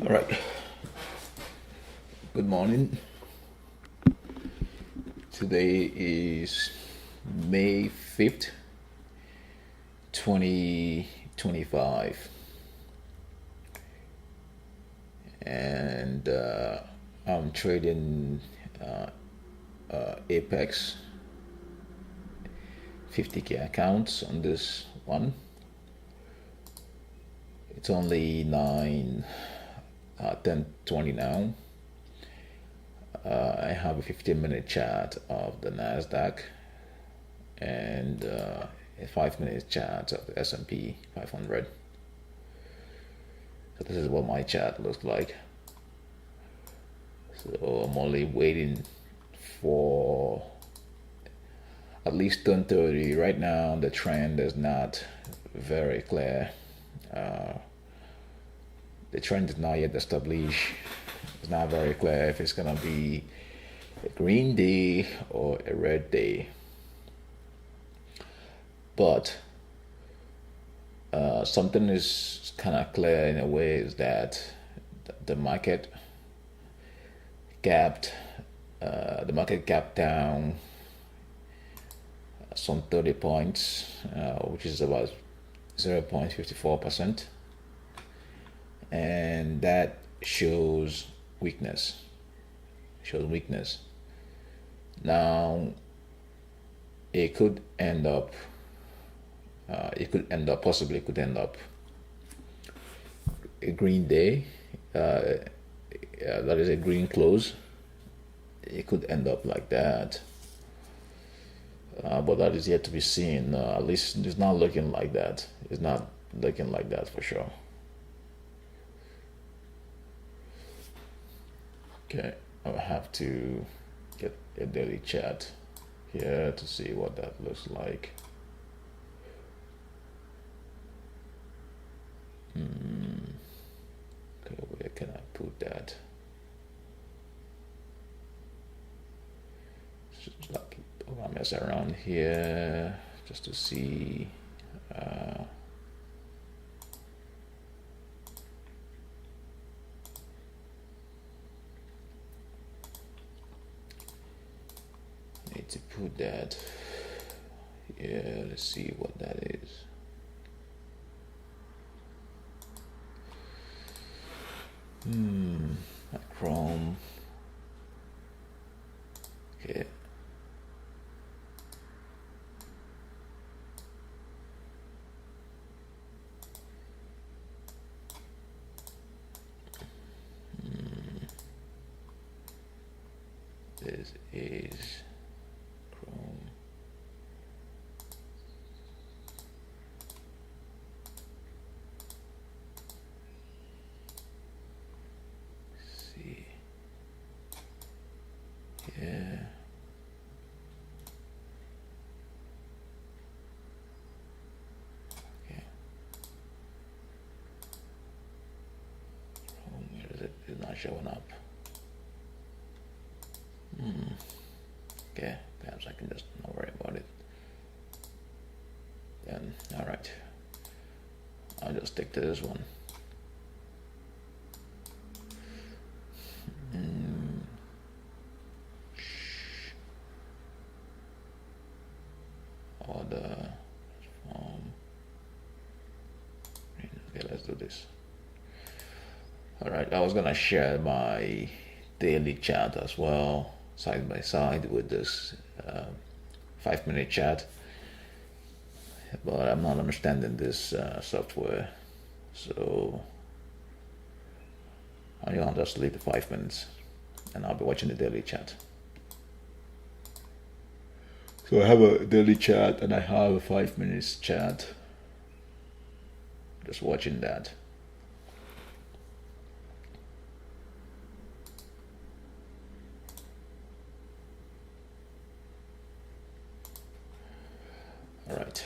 All right. Good morning. Today is May 5th, 2025. And I'm trading Apex 50K accounts on this one. It's only 10:20 now. I have a 15-minute chart of the Nasdaq and a 5-minute chart of the S&P 500. So this is what my chart looks like. So I'm only waiting for at least 10:30. Right now the trend is not very clear. The trend is not yet established. It's not very clear if it's gonna be a green day or a red day. But something is kind of clear in a way is that the market gapped, down some 30 points, which is about 0.54%, and that shows weakness. Now it could end up possibly could end up a green day, that is a green close. It could end up like that, but that is yet to be seen. At least it's not looking like that. It's not looking like that for sure. Okay, I'll have to get a daily chart here to see what that looks like. Okay, where can I put that? Just like I'll mess around here just to see. Need to put that. Yeah, let's see what that is. Chrome. Okay. This is Chrome. Let's see. Yeah. Okay. Chrome, where is it? It's not showing up. Okay, perhaps I can just not worry about it. Then, all right. I'll just stick to this one. Order form. Okay, let's do this. All right, I was gonna share my daily chart as well, side by side with this 5-minute chart, but I'm not understanding this software, so I'll just leave the 5 minutes and I'll be watching the daily chart. So I have a daily chart and I have a 5 minutes chart. Just watching that. All right.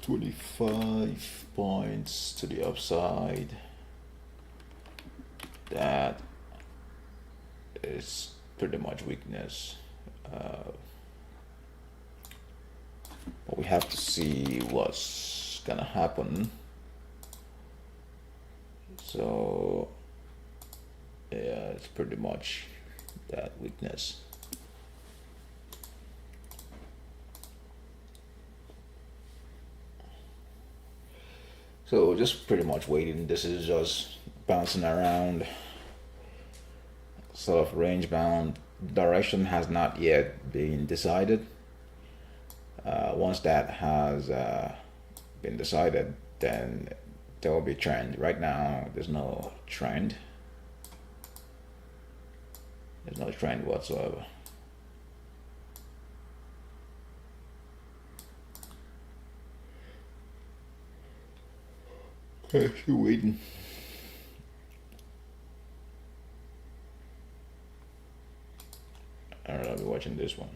25 points to the upside. That is pretty much weakness. But we have to see what's gonna happen. So yeah, it's pretty much that weakness. So just pretty much waiting. This is just bouncing around, sort of range bound. Direction has not yet been decided. Once that has been decided, then there will be trend. Right now, there's no trend. There's no trend whatsoever. Okay, still waiting. Alright, I'll be watching this one.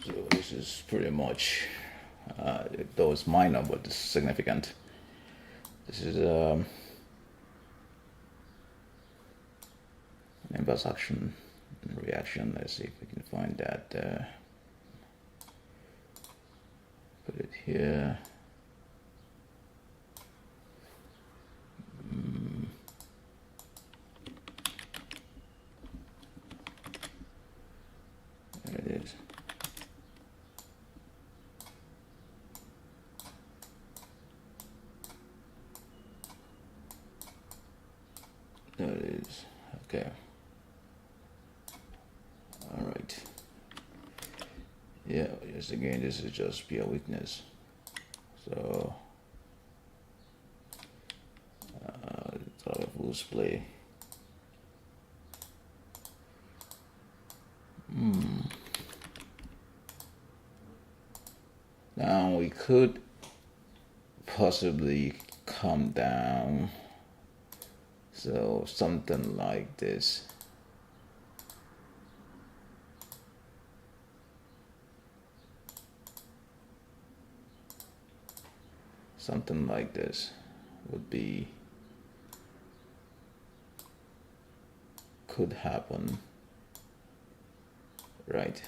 So this is pretty much, though it's minor, but it's significant. This is inverse action and reaction. Let's see if we can find that. Put it here. There it is. There it is. Okay. All right. Yeah, yes, again, this is just pure weakness. So, sort of loose play. Now we could possibly come down. So something like this. Something like this would be, could happen, right?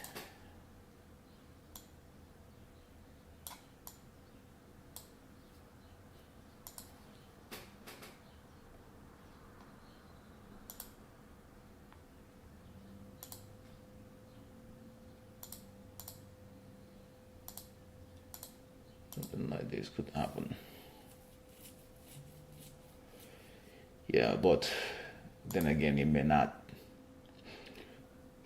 Something like this could happen. Yeah, but then again, it may not.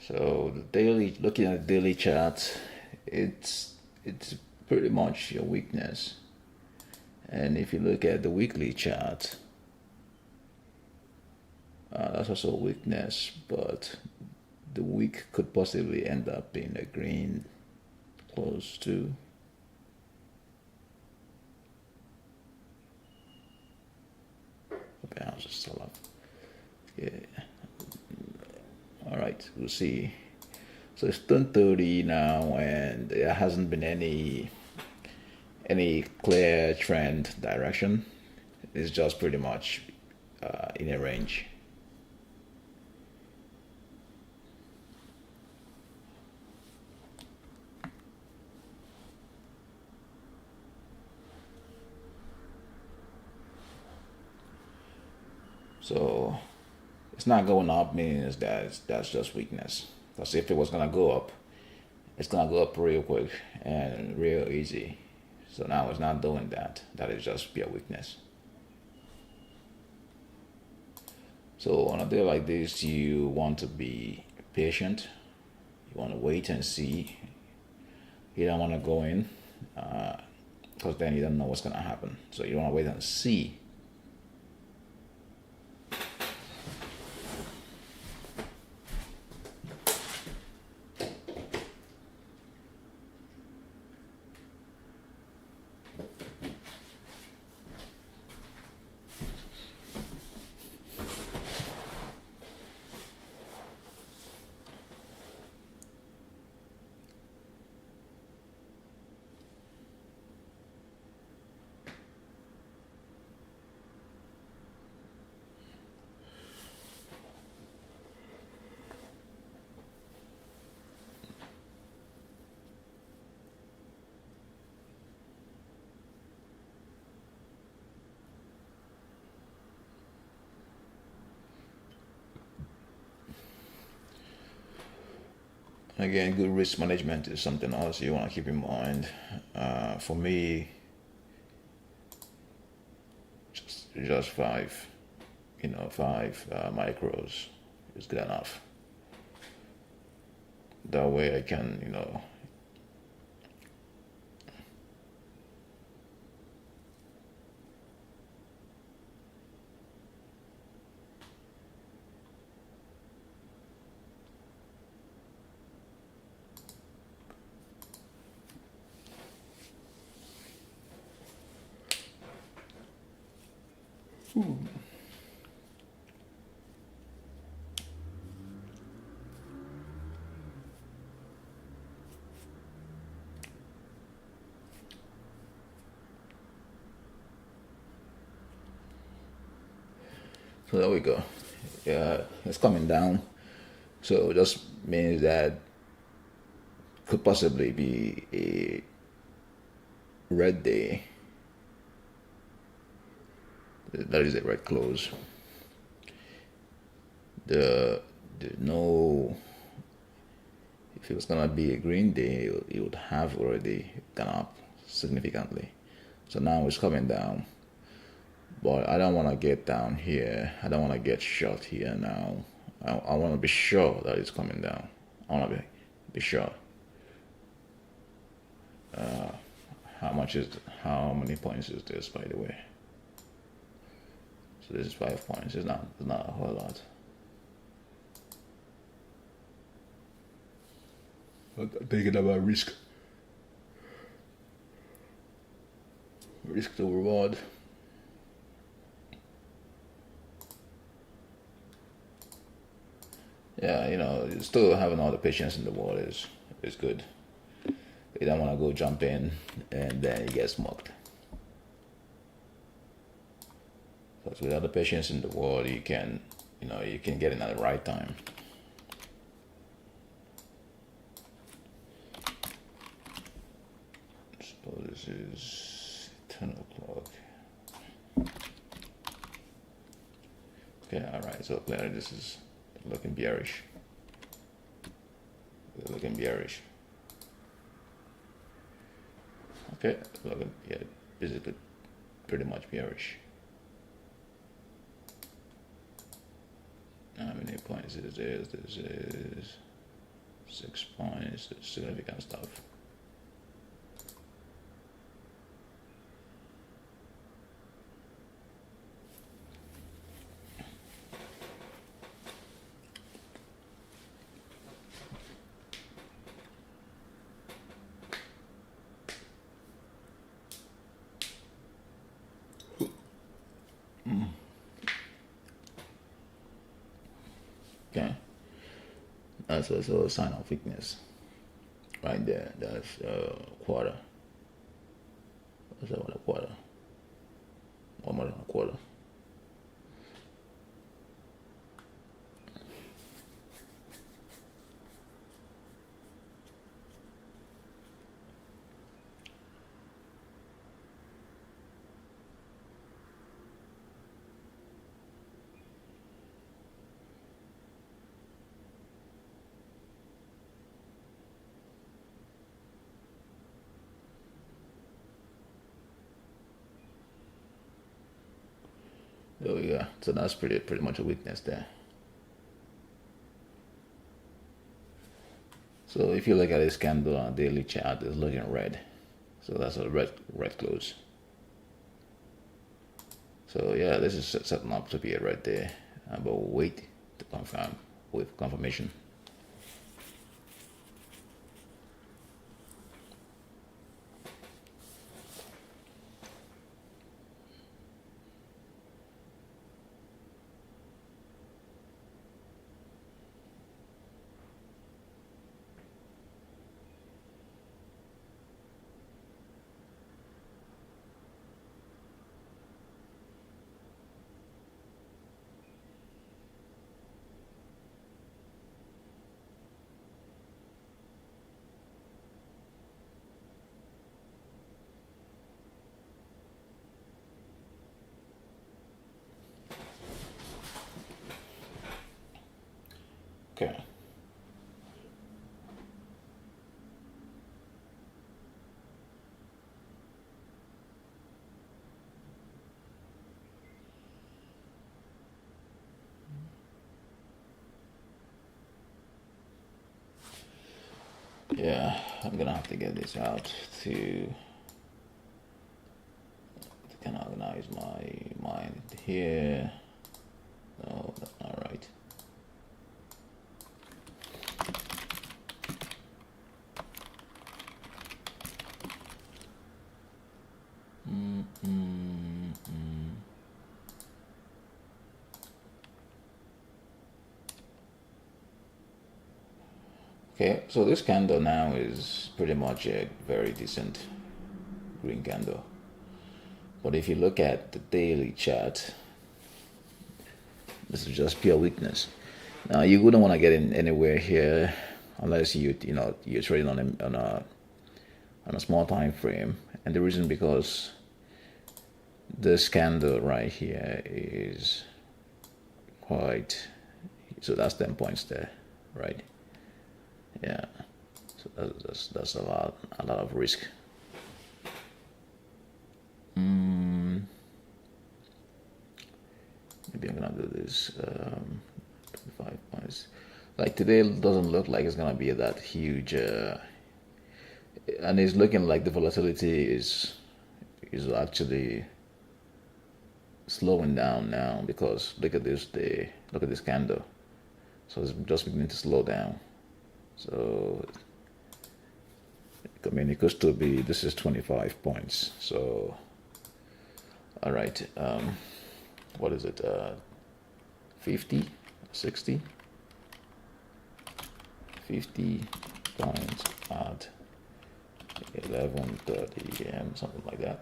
So the daily, looking at the daily chart, it's pretty much your weakness, And if you look at the weekly chart, that's also a weakness, but the week could possibly end up being a green close to. Okay, I'll just still up. Yeah. All right, we'll see. So it's 10:30 now, and there hasn't been any clear trend direction. It's just pretty much in a range. So it's not going up means that's just weakness. Because if it was gonna go up, it's gonna go up real quick and real easy. So now it's not doing that. That is just pure weakness. So on a day like this, you want to be patient. You want to wait and see. You don't want to go in because then you don't know what's gonna happen. So you want to wait and see. Again, good risk management is something else you want to keep in mind. For me, just five, five micros is good enough. That way I can, so there we go. Yeah, it's coming down. So it just means that could possibly be a red day. That is a red close. The no, if it was gonna be a green day, it would have already gone up significantly. So now it's coming down. But I don't want to get down here. I don't want to get short here now. I want to be sure that it's coming down. I want to be sure. How many points is this, by the way? So this is 5 points. It's not a whole lot. But thinking about risk to reward. Yeah, still having all the patience in the world is good. You don't want to go jump in and then you get smoked. Because with all the patience in the world, you can get in at the right time. So this is 10 o'clock. Okay, all right. So clearly this is looking bearish. Looking bearish. Okay, basically pretty much bearish. How many points is this? This is 6 points. It's significant stuff. Okay, that's also a sign of weakness right there. That's quarter. That's about a quarter, or more than a quarter. Oh yeah, so that's pretty much a weakness there. So if you look at this candle on a daily chart, it's looking red. So that's a red close. So yeah, this is setting up to be a red there. But we'll wait to confirm with confirmation. Okay. Yeah, I'm gonna have to get this out to kind of organize my mind here. No, that's not right. Okay, so this candle now is pretty much a very decent green candle. But if you look at the daily chart, this is just pure weakness. Now you wouldn't want to get in anywhere here unless you're trading on a small time frame, and the reason because this candle right here is quite, so that's 10 points there, right? Yeah, so that's a lot of risk. Maybe I'm gonna do this 25 points. Like today doesn't look like it's gonna be that huge, and it's looking like the volatility is actually slowing down now, because look at this candle. So it's just beginning to slow down. So I mean, it could still be, this is 25 points. So all right, what is it, 50, 60, 50 points at 11:30 a.m., something like that.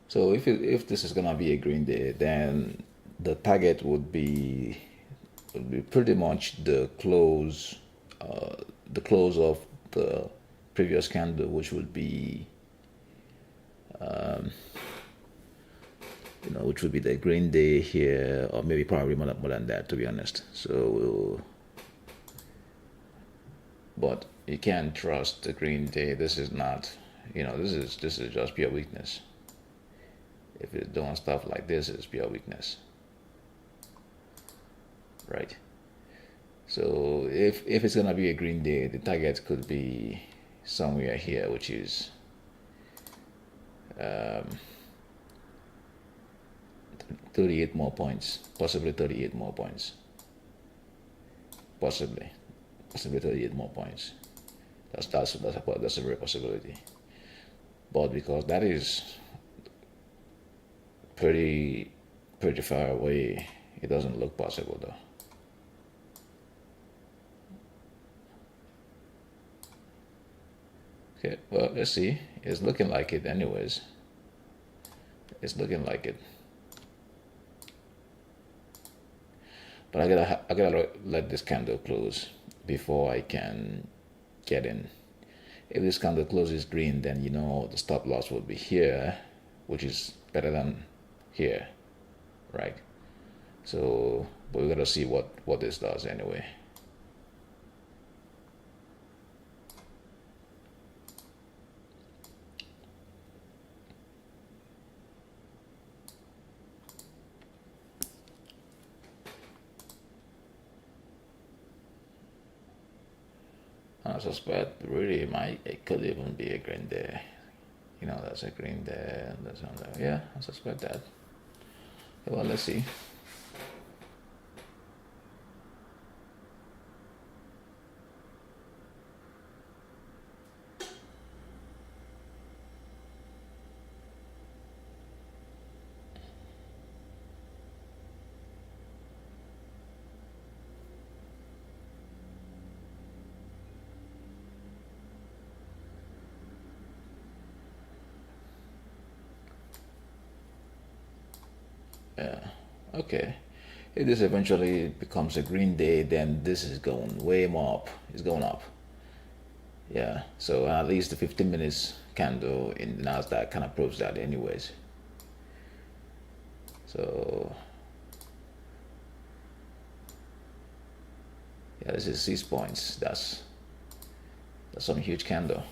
So if this is gonna be a green day, then the target would be pretty much the close of the previous candle, which would be which would be the green day here, or maybe probably more than that, to be honest. So but you can't trust the green day. This is not, this is just pure weakness. If it's doing stuff like this, it's pure weakness, right? So if it's gonna be a green day, the target could be somewhere here, which is 38 more points, possibly 38 more points, possibly 38 more points. That's a real possibility. But because that is pretty far away, it doesn't look possible though. Okay, well, let's see. It's looking like it anyways. It's looking like it. But I gotta let this candle close before I can get in. If this candle closes green, then you know the stop loss will be here, which is better than here, right? So, but we gotta see what this does anyway. I suspect really it could even be a green there. You know, that's a green there, and that's on there. Yeah, I suspect that. Well, let's see. Yeah. Okay. If this eventually becomes a green day, then this is going way more up. It's going up. Yeah. So at least the 15 minutes candle in the Nasdaq kind of proves that, anyways. So yeah, this is 6 points. That's some huge candle.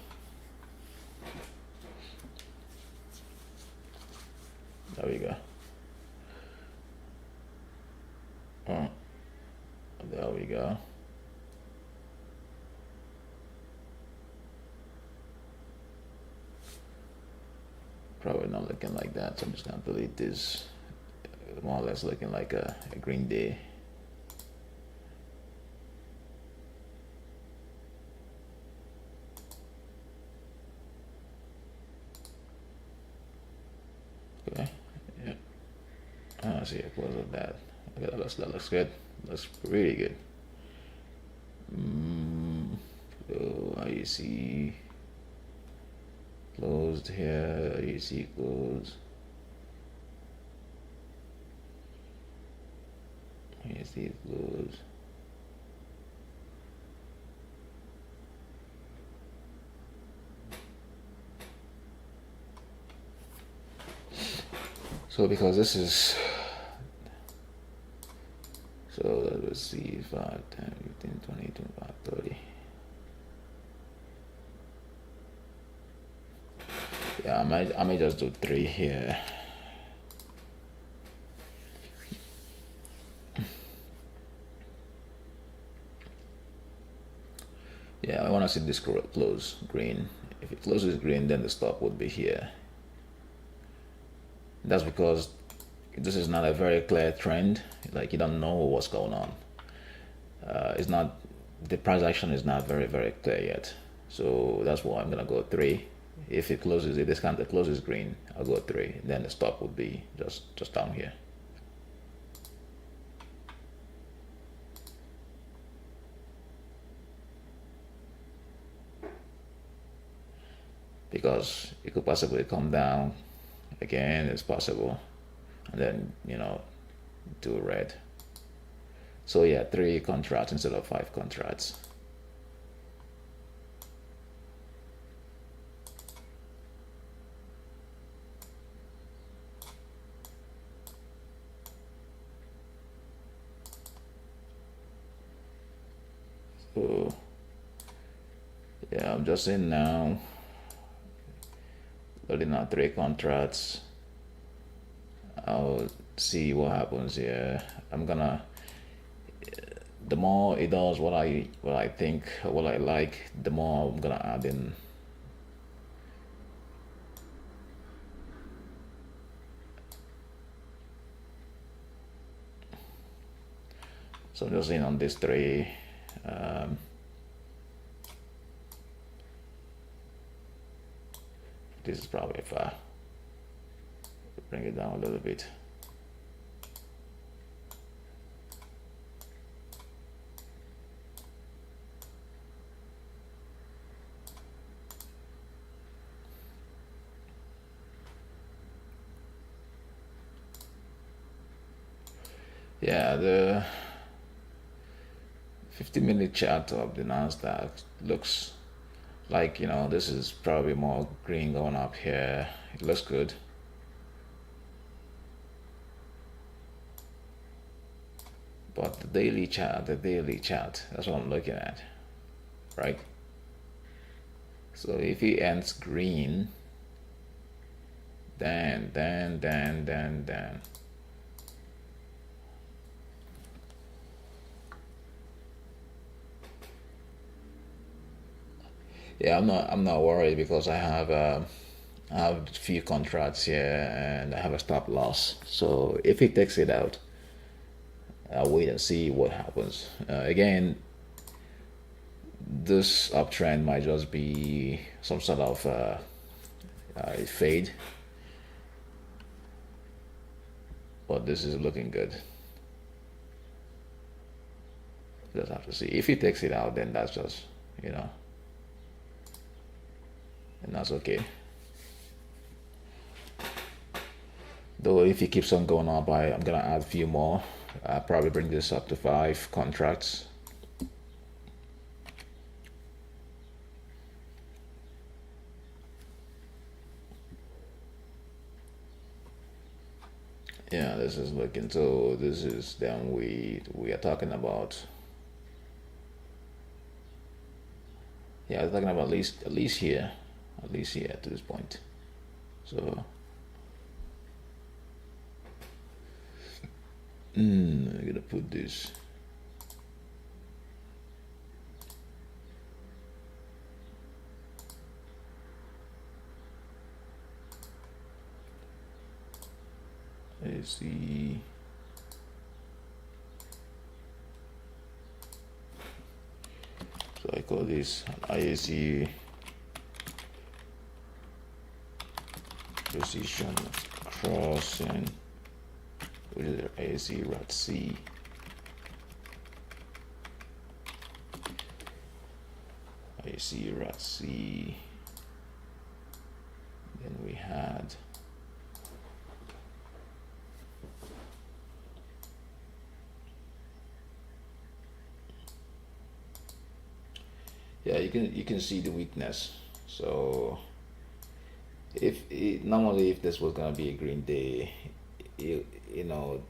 There we go. Oh, there we go. Probably not looking like that, so I'm just gonna delete this. More or less looking like a green day. Okay. Yeah. I see a close of that. Okay, that looks good. Looks really good. So you see closed here. You see closed. You see closed. So because this is, so let's see, 5, 10, 15, 20, 25, 30. Yeah, I might just do 3 here. Yeah, I want to see this close green. If it closes green, then the stop would be here. That's because this is not a very clear trend. Like, you don't know what's going on. It's not, the price action is not very clear yet. So that's why I'm gonna go 3. If this candle closes green, I'll go 3. Then the stop would be just down here. Because it could possibly come down again. It's possible, and then, you know, do red. So yeah, 3 contracts instead of 5 contracts. So yeah, I'm just in now, loading out 3 contracts. I'll see what happens here. I'm gonna, the more it does what I think, what I like, the more I'm gonna add in. So I'm just in on these three. This is probably far. Bring it down a little bit. Yeah, the 50-minute chart of the Nasdaq looks like, you know, this is probably more green going up here. It looks good. But the daily chart, that's what I'm looking at, right? So if it ends green, then. Yeah, I'm not worried because I have a few contracts here and I have a stop loss. So if it takes it out, I'll wait and see what happens. Again, this uptrend might just be some sort of fade, but this is looking good. Just have to see. If it takes it out, then that's just, you know, and that's okay. Though if it keeps on going up, I'm gonna add a few more. I'll probably bring this up to 5 contracts. Yeah, this is looking, so this is then we are talking about, yeah, we're talking about at least here to this point. So I'm gonna put this. Let's see. So I call this IAC precision crossing, which is IAC rat C. IAC rat C. Then we had yeah, you can see the weakness. So normally if this was gonna be a green day, you know,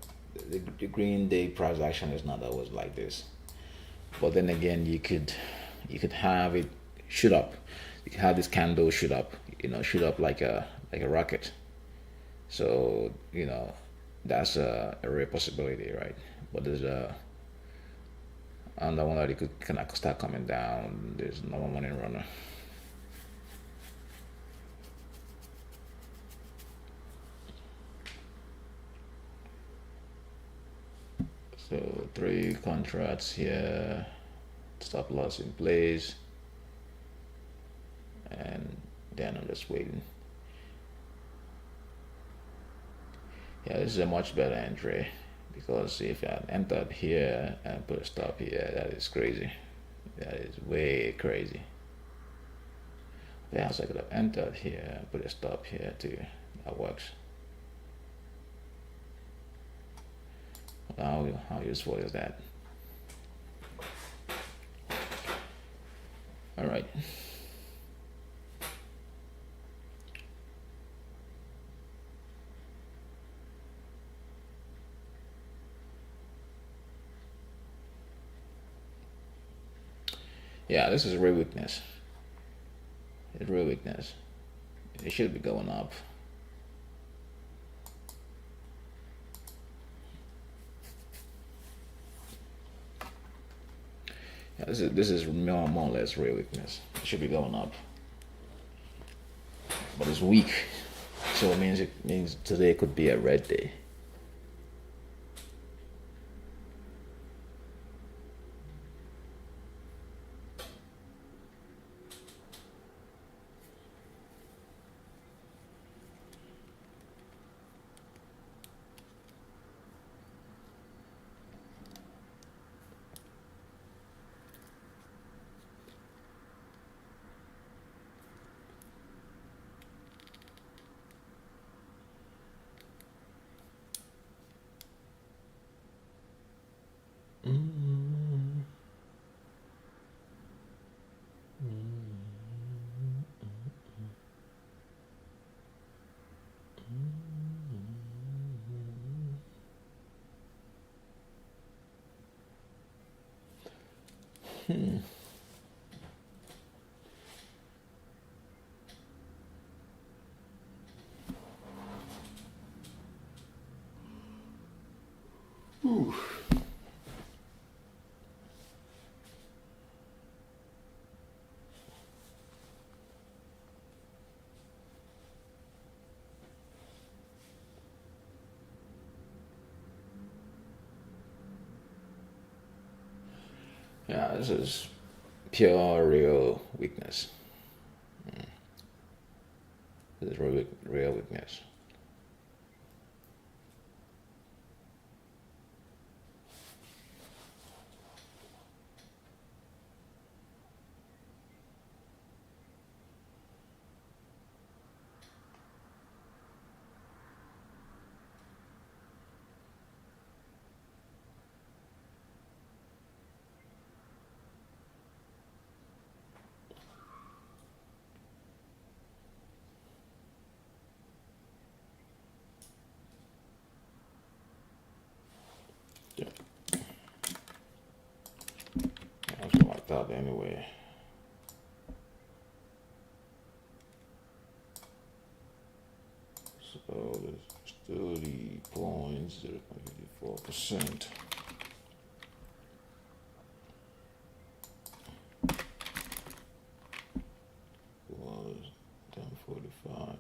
the green day price action is not always like this. But then again, you could have it shoot up. You could have this candle shoot up, you know, shoot up like a rocket. So, you know, that's a real possibility, right? But there's another one that it could kind of start coming down. There's another morning runner. So 3 contracts here, stop loss in place, and then I'm just waiting. Yeah, this is a much better entry because if I entered here and put a stop here, that is crazy. That is way crazy. Perhaps I could have entered here and put a stop here too. That works. How useful is that? All right. Yeah, this is a real weakness. It's real weakness. It should be going up. Yeah, this is more or less real weakness. It should be going up, but it's weak, so it means today could be a red day. Yeah, this is pure real weakness. This is real weakness. Yeah. Something like that anyway. So there's 30.0.54%. Was down 45.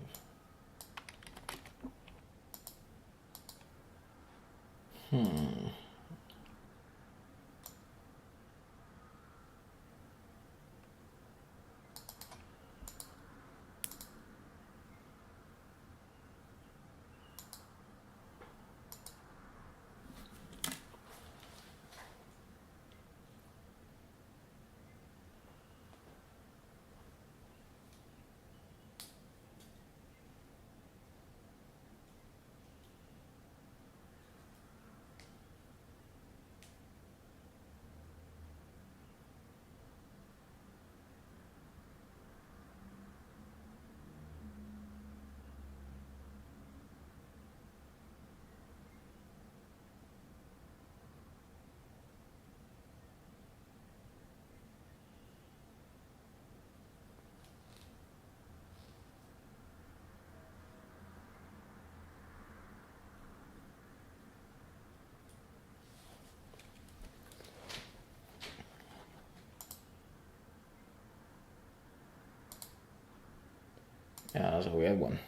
Yeah, that's a weird one.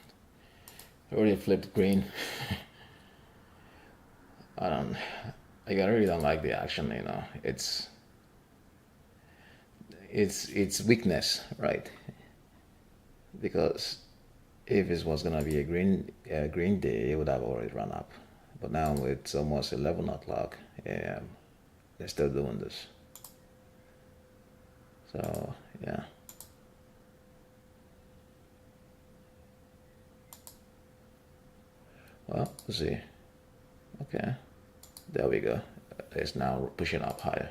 I already flipped green. I really don't like the action, it's weakness, right? Because if it was gonna be a green day, it would have already run up. But now it's almost 11 o'clock. They're still doing this. So yeah. Well, let's see. Okay, there we go. It's now pushing up higher.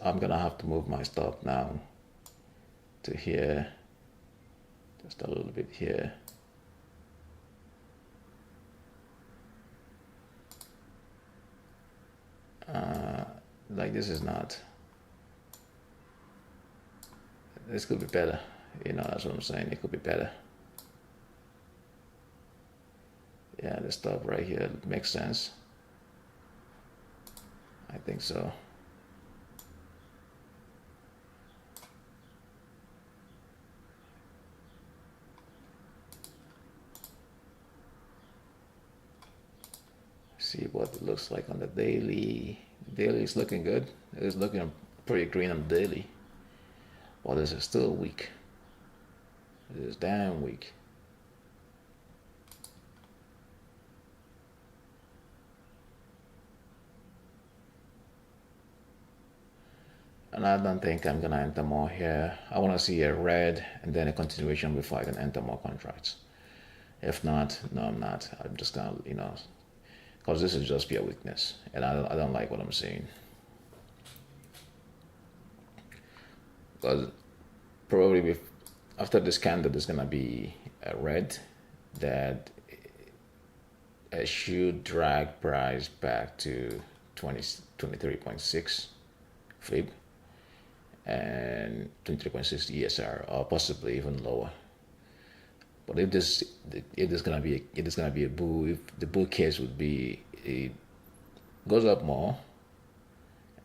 I'm gonna have to move my stop now to here, just a little bit here. Like this is not. This could be better. That's what I'm saying. It could be better. Yeah, the stop right here makes sense. I think so. See what it looks like on the daily. The daily is looking good. It's looking pretty green on the daily. Well, this is still weak. It is damn weak. And I don't think I'm gonna enter more here. I want to see a red and then a continuation before I can enter more contracts. If not, no, I'm not. I'm just gonna, because this is just pure weakness, and I don't like what I'm seeing. Because probably after this candle, there's gonna be a red that it should drag price back to 23.6 fib and 23.6 ESR, or possibly even lower. But if there's gonna be a bull, if the bull case would be it goes up more,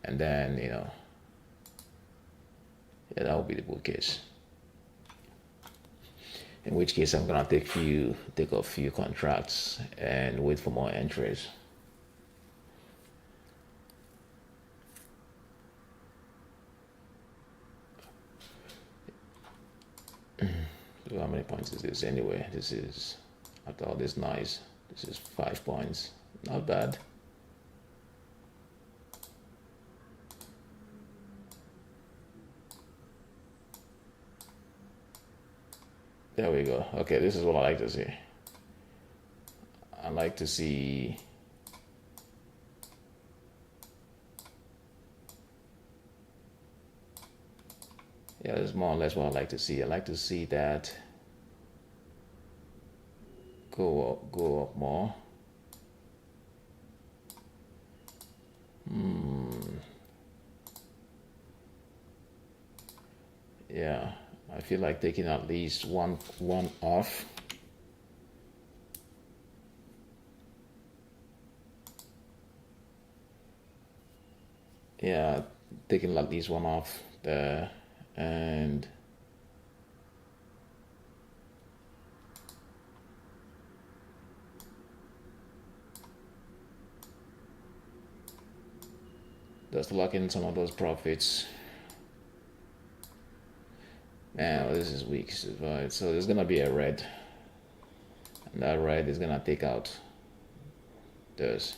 and then yeah, that would be the bull case. In which case, I'm gonna take a few contracts and wait for more entries. So how many points is this anyway? This is, after all this noise, this is 5 points. Not bad. There we go. Okay, this is what I like to see. I like to see yeah, that's more or less what I like to see. I like to see that go up more. Yeah, I feel like taking at least one off. Yeah, taking at least one off there, and just lock in some of those profits. Man, this is weak, right? So there's gonna be a red, and that red is gonna take out this.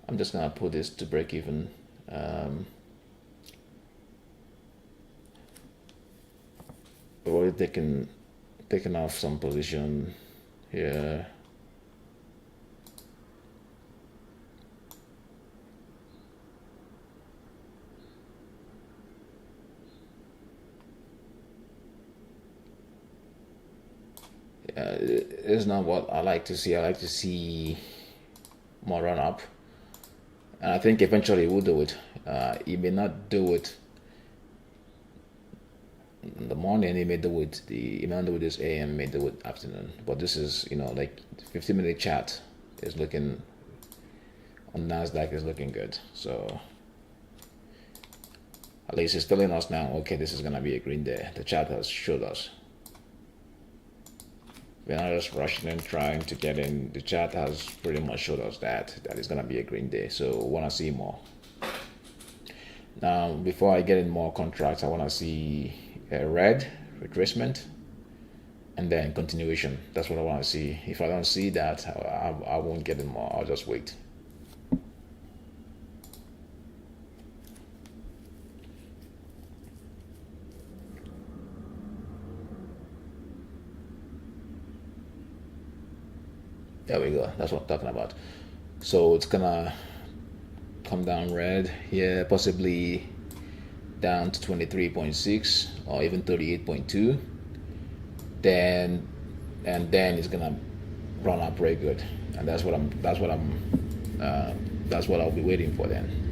I'm just gonna put this to break even. We've already taken off some position here. It's not what I like to see. I like to see more run up, and I think eventually he will do it. He may not do it in the morning. He may do it he may not do it this AM. May do it afternoon. But this is like 15-minute chart is looking on Nasdaq is looking good. So at least it's telling us now. Okay, this is gonna be a green day. The chart has showed us. We're not just rushing and trying to get in. The chart has pretty much showed us that it's gonna be a green day. So wanna see more. Now, before I get in more contracts, I wanna see a red retracement and then continuation. That's what I wanna see. If I don't see that, I won't get in more. I'll just wait. There we go. That's what I'm talking about. So it's gonna come down red here, possibly down to 23.6 or even 38.2. Then it's gonna run up very good, and that's what I'll be waiting for then.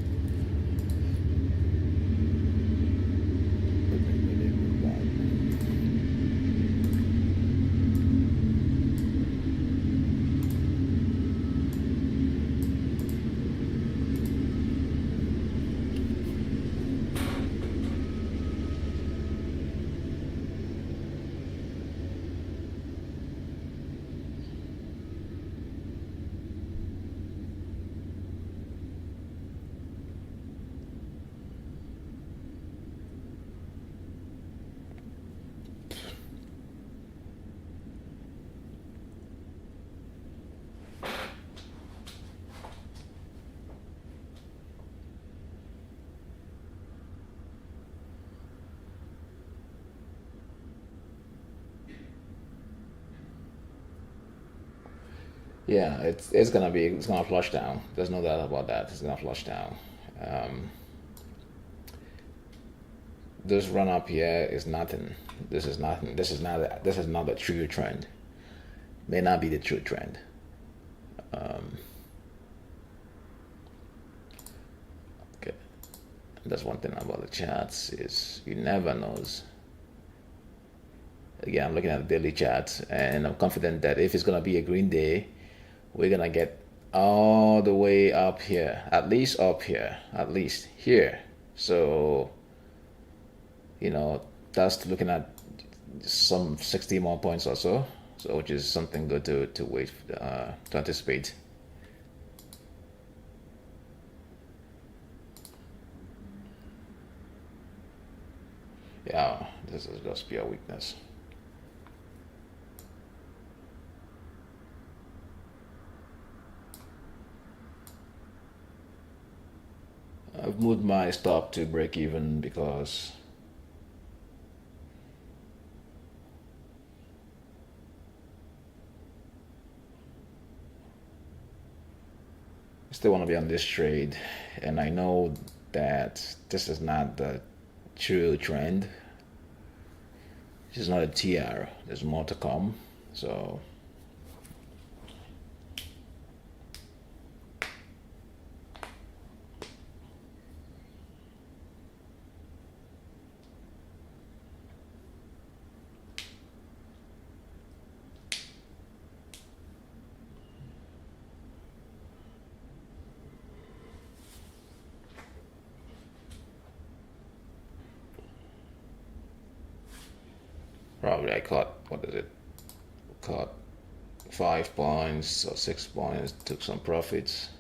Yeah, it's gonna flush down. There's no doubt about that. It's gonna flush down. this run up here is nothing. This is nothing. This is not a true trend. May not be the true trend. Okay, that's one thing about the charts is you never knows. Again, I'm looking at the daily charts, and I'm confident that if it's gonna be a green day, we're gonna get all the way up here, at least up here, at least here. So, that's looking at some 60 more points or so. So, which is something good to wait to anticipate. Yeah, this is just pure weakness. I've moved my stop to break even because I still want to be on this trade, and I know that this is not the true trend. This is not a TR. There's more to come. So probably I caught, what is it? Caught 5 points or 6 points, took some profits.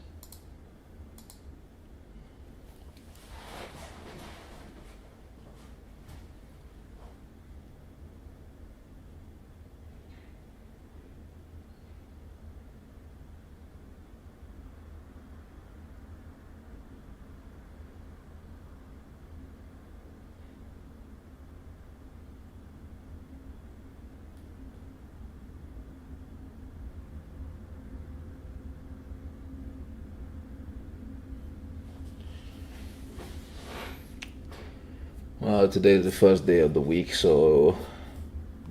Well, today is the first day of the week, so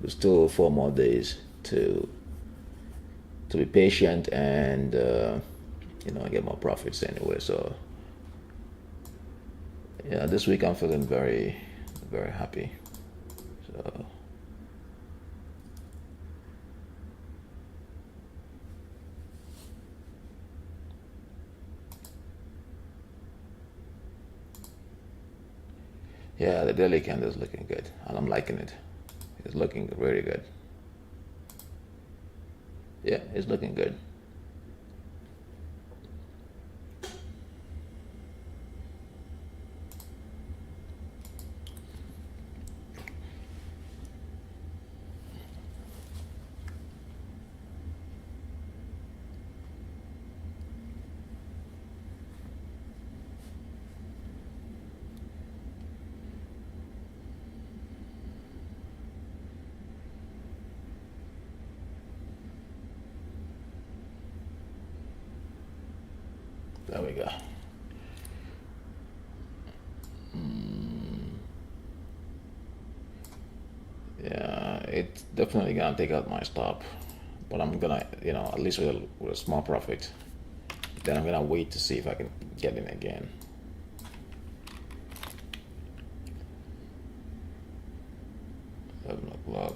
there's still 4 more days to be patient and get more profits anyway. So yeah, this week I'm feeling very, very happy. So yeah, the daily candle is looking good, and I'm liking it. It's looking really good. Yeah, it's looking good. There we go. Yeah, it's definitely gonna take out my stop, but I'm gonna, at least with a small profit. Then I'm gonna wait to see if I can get in again. 11 o'clock.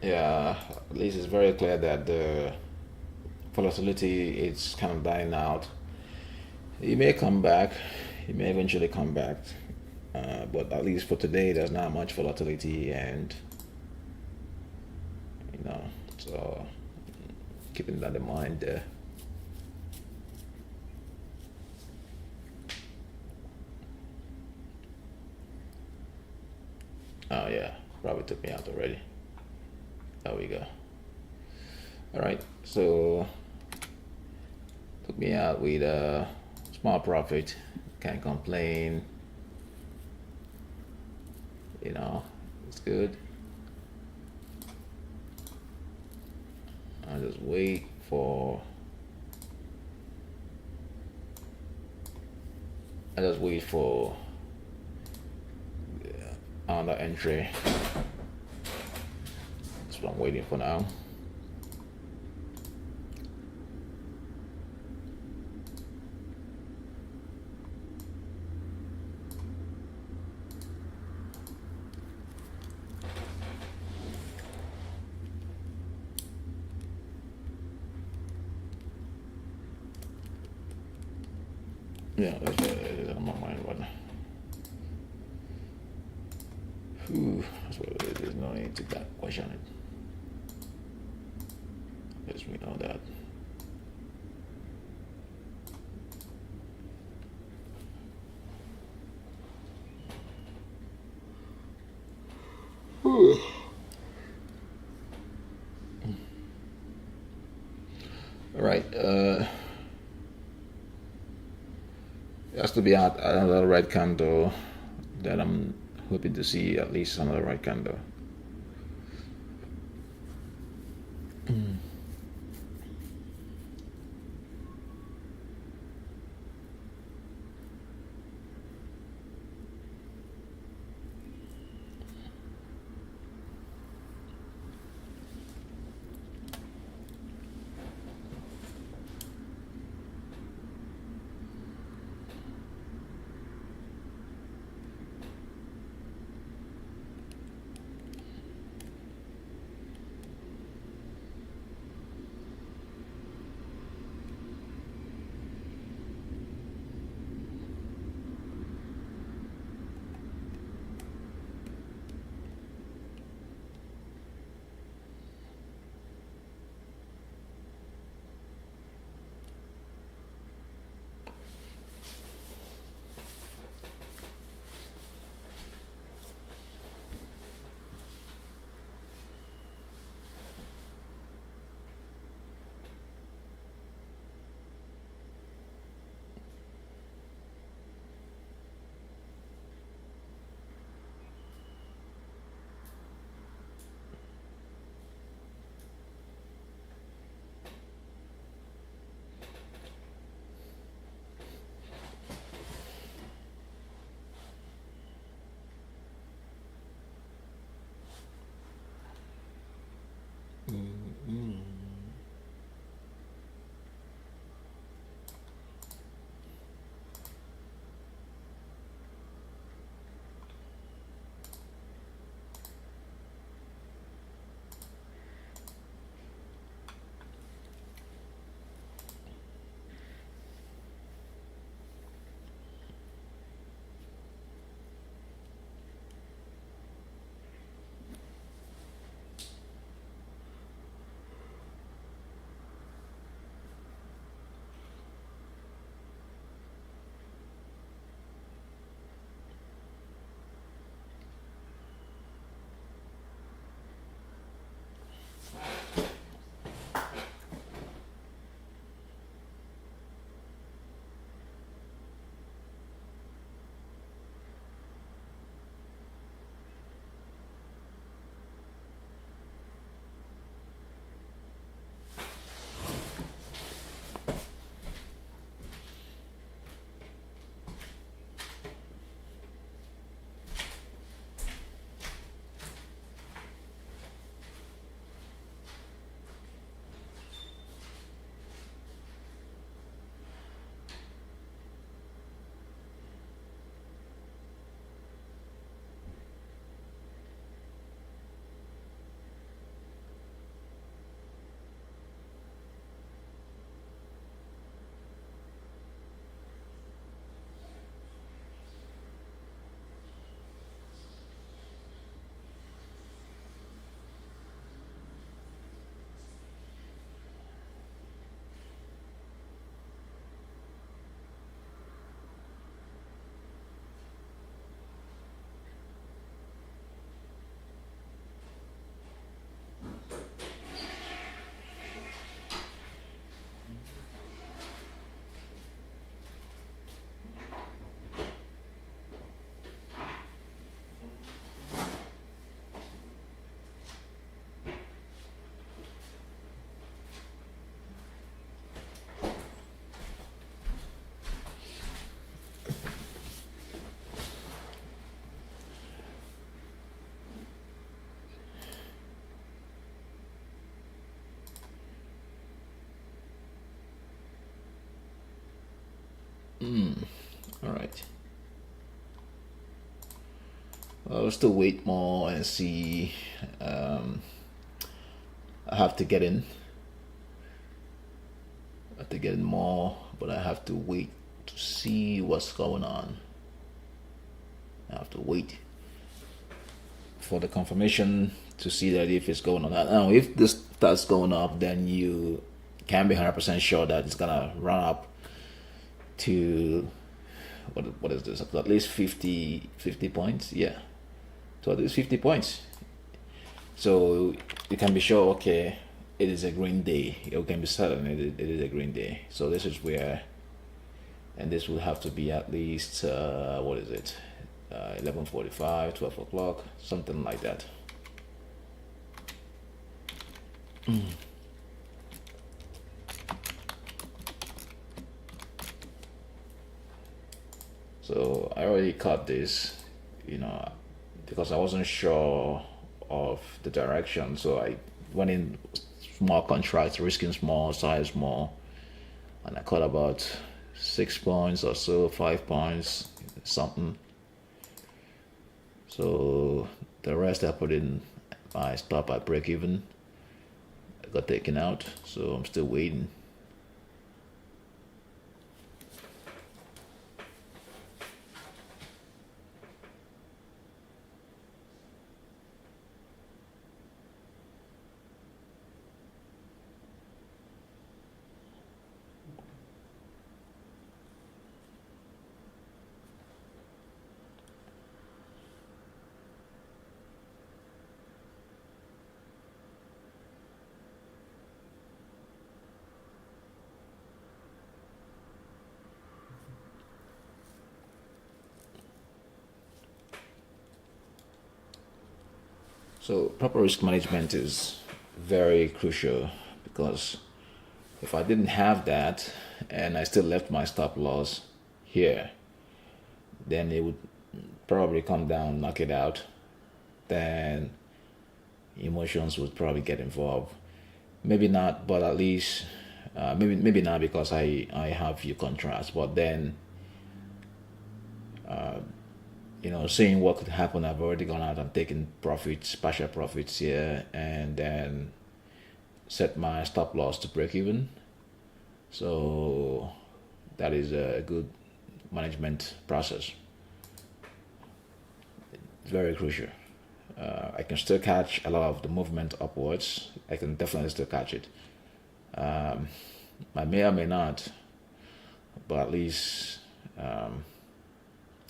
Yeah, at least it's very clear that the volatility is kind of dying out. It may come back. It may eventually come back. But at least for today, there's not much volatility, and so keeping that in mind there. Oh yeah, Probably took me out already. There we go. All right, so took me out with a small profit. Can't complain. You know, it's good. I just wait for. Another entry. That's what I'm waiting for now. Yeah, that's on my mind right now. That's what it is. There's no need to question it. Yes, we know that. All right. It has to be another red candle that I'm hoping to see, at least another red candle. All right. I'll still wait more and see. I have to get in. I have to get in more, but I have to wait to see what's going on. I have to wait for the confirmation to see that if it's going on. Now, if this starts going up, then you can be 100% sure that it's gonna run up to what is this? At least 50 points. Yeah, so at least 50 points. So you can be sure, okay, it is a green day. You can be certain it is a green day. So this is where, and this will have to be at least, what is it, 11:45, 12 o'clock, something like that. So I already cut this, because I wasn't sure of the direction. So I went in small contracts, risking small, size small, and I cut about 6 points or so, 5 points, something. So the rest I put in my stop at break even. I got taken out, so I'm still waiting. So proper risk management is very crucial, because if I didn't have that and I still left my stop loss here, then it would probably come down, knock it out. Then emotions would probably get involved. Maybe not, but at least maybe not, because I have few contracts. But then seeing what could happen, I've already gone out and taken profits, partial profits here, and then set my stop loss to break even. So that is a good management process. Very crucial. I can still catch a lot of the movement upwards. I can definitely still catch it. I may or may not, but at least,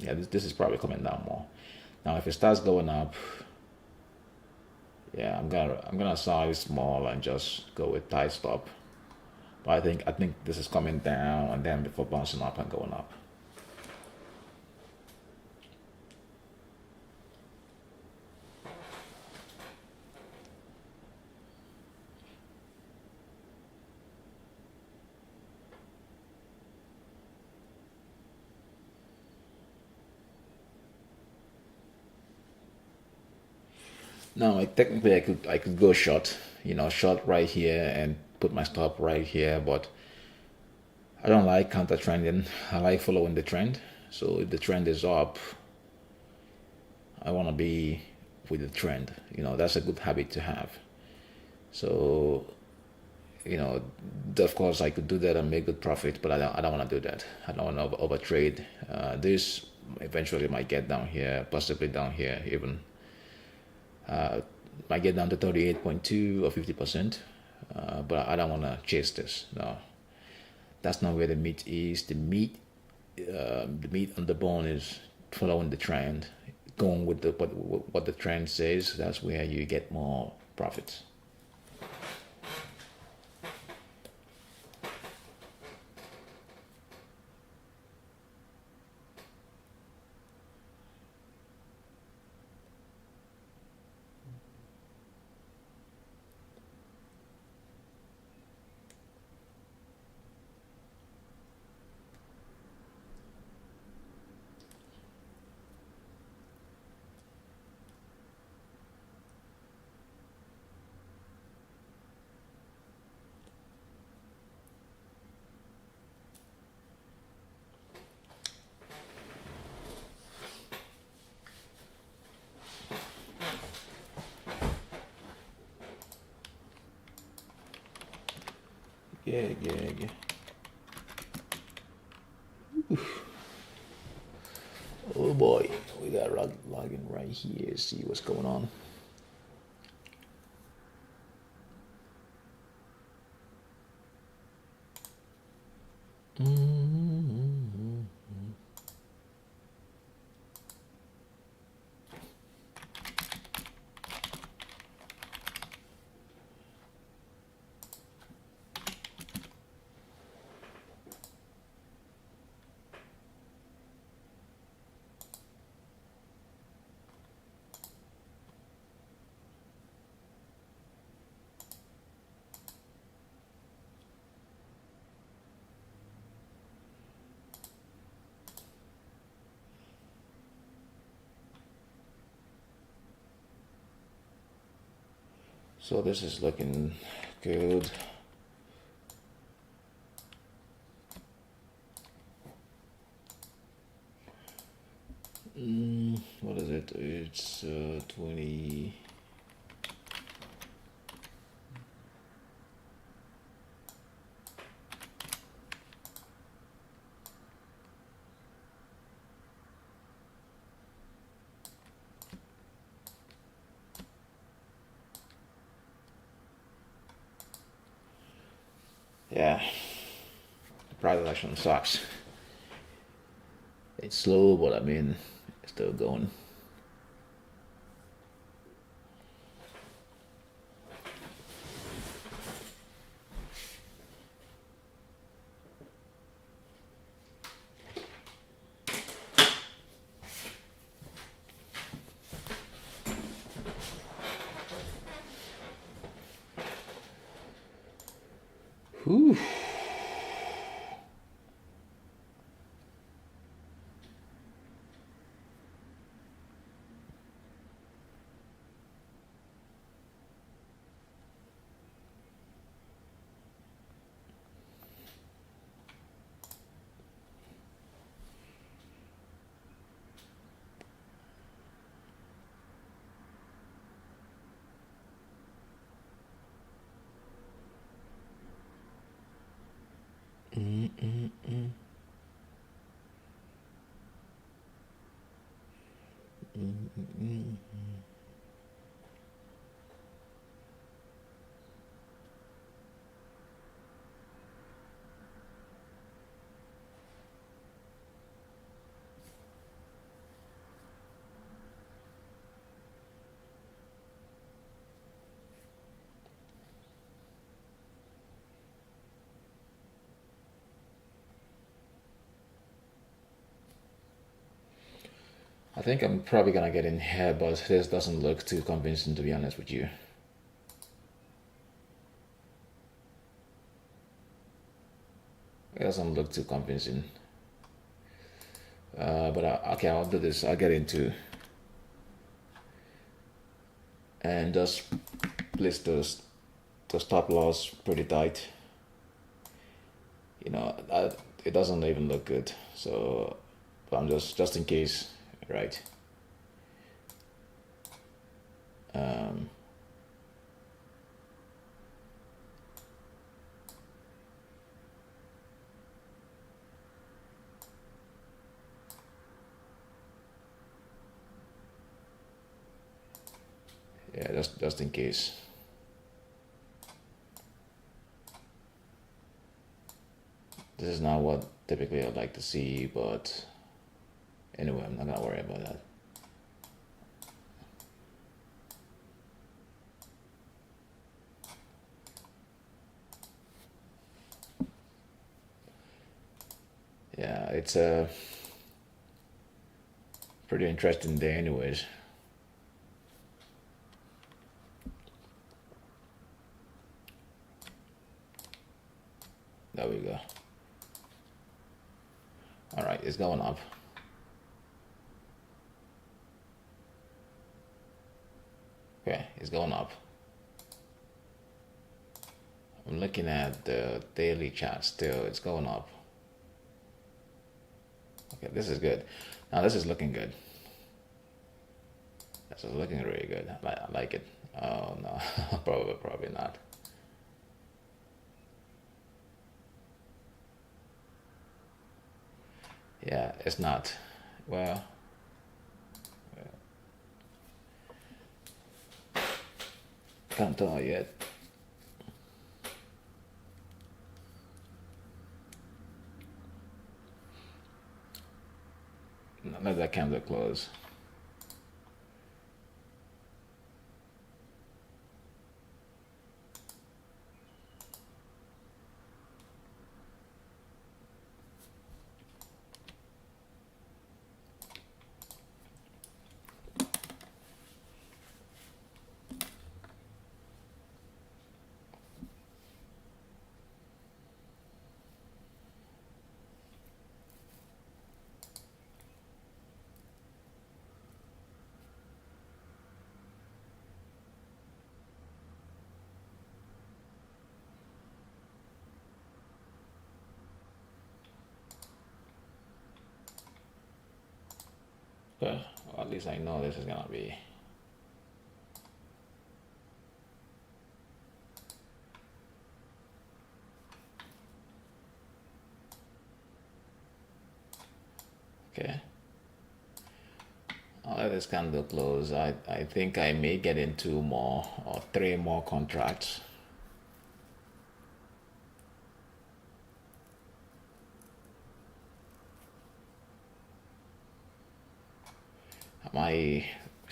this is probably coming down more. Now, if it starts going up, yeah, I'm gonna size small and just go with tight stop. But I think this is coming down and then before bouncing up and going up. Now, technically, I could go short, short right here and put my stop right here, but I don't like counter trending. I like following the trend. So if the trend is up, I want to be with the trend. That's a good habit to have. So, of course, I could do that and make good profit, but I don't want to do that. I don't want to overtrade. This eventually might get down here, possibly down here even. Might get down to 38.2 or 50%, but I don't want to chase this. No, that's not where the meat is. The meat on the bone is following the trend, going with what the trend says. That's where you get more profits. Yeah. Oh boy, we got login right here. See what's going on. So this is looking good. What is it? It's 20. Yeah, the price action sucks. It's slow, but I mean, it's still going. Whew. I think I'm probably gonna get in here, but this doesn't look too convincing, to be honest with you. It doesn't look too convincing. Okay, I'll do this. I'll get into and just place the stop loss pretty tight. You know, it doesn't even look good. So I'm just in case, right? Yeah, just in case. This is not what typically I'd like to see, but anyway, I'm not gonna worry about that. Yeah, it's a pretty interesting day anyways. There we go. All right, it's going up. Okay, it's going up. I'm looking at the daily chart still, it's going up. Okay, this is good. Now this is looking good. This is looking really good. I like it. Oh no, probably not. Yeah, it's not. Well, can't tell yet. Let that candle close. Well, at least I know this is gonna be. Okay. I'll let this candle close. I think I may get in 2 more or 3 more contracts.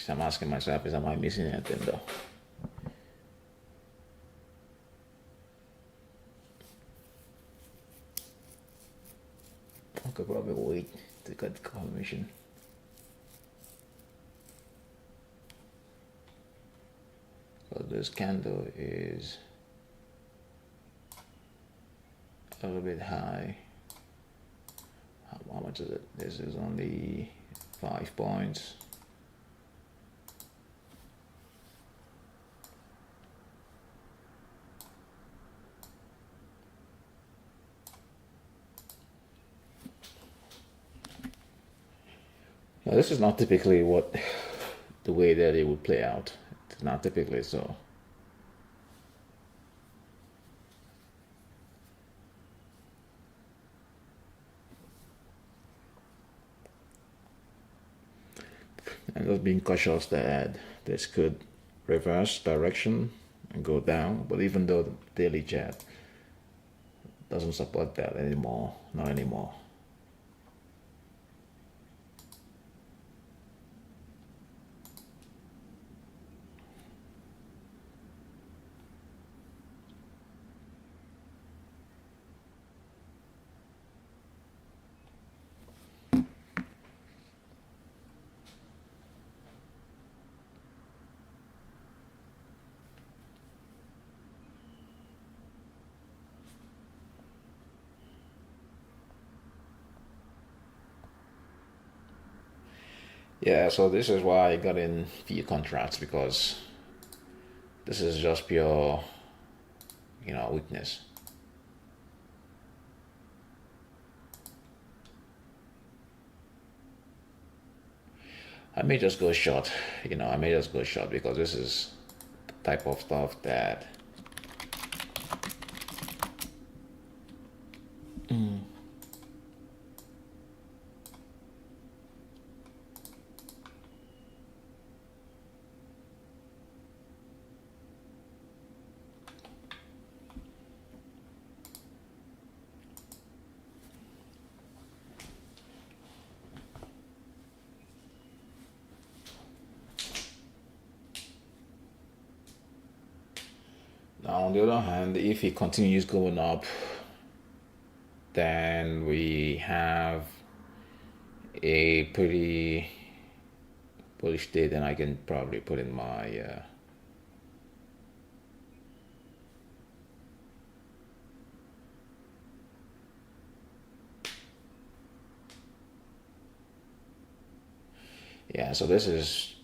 I'm asking myself, am I missing anything though? I could probably wait to get the confirmation. So this candle is a little bit high. How much is it? This is only 5 points. Now, this is not typically the way that it would play out. It's not typically so. And just being cautious that this could reverse direction and go down. But even though the daily chart doesn't support that anymore, not anymore. Yeah, so this is why I got in few contracts, because this is just pure, weakness. I may just go short, I may just go short because this is the type of stuff that now, on the other hand, if it continues going up, then we have a pretty bullish day. Then I can probably put in my yeah, so this is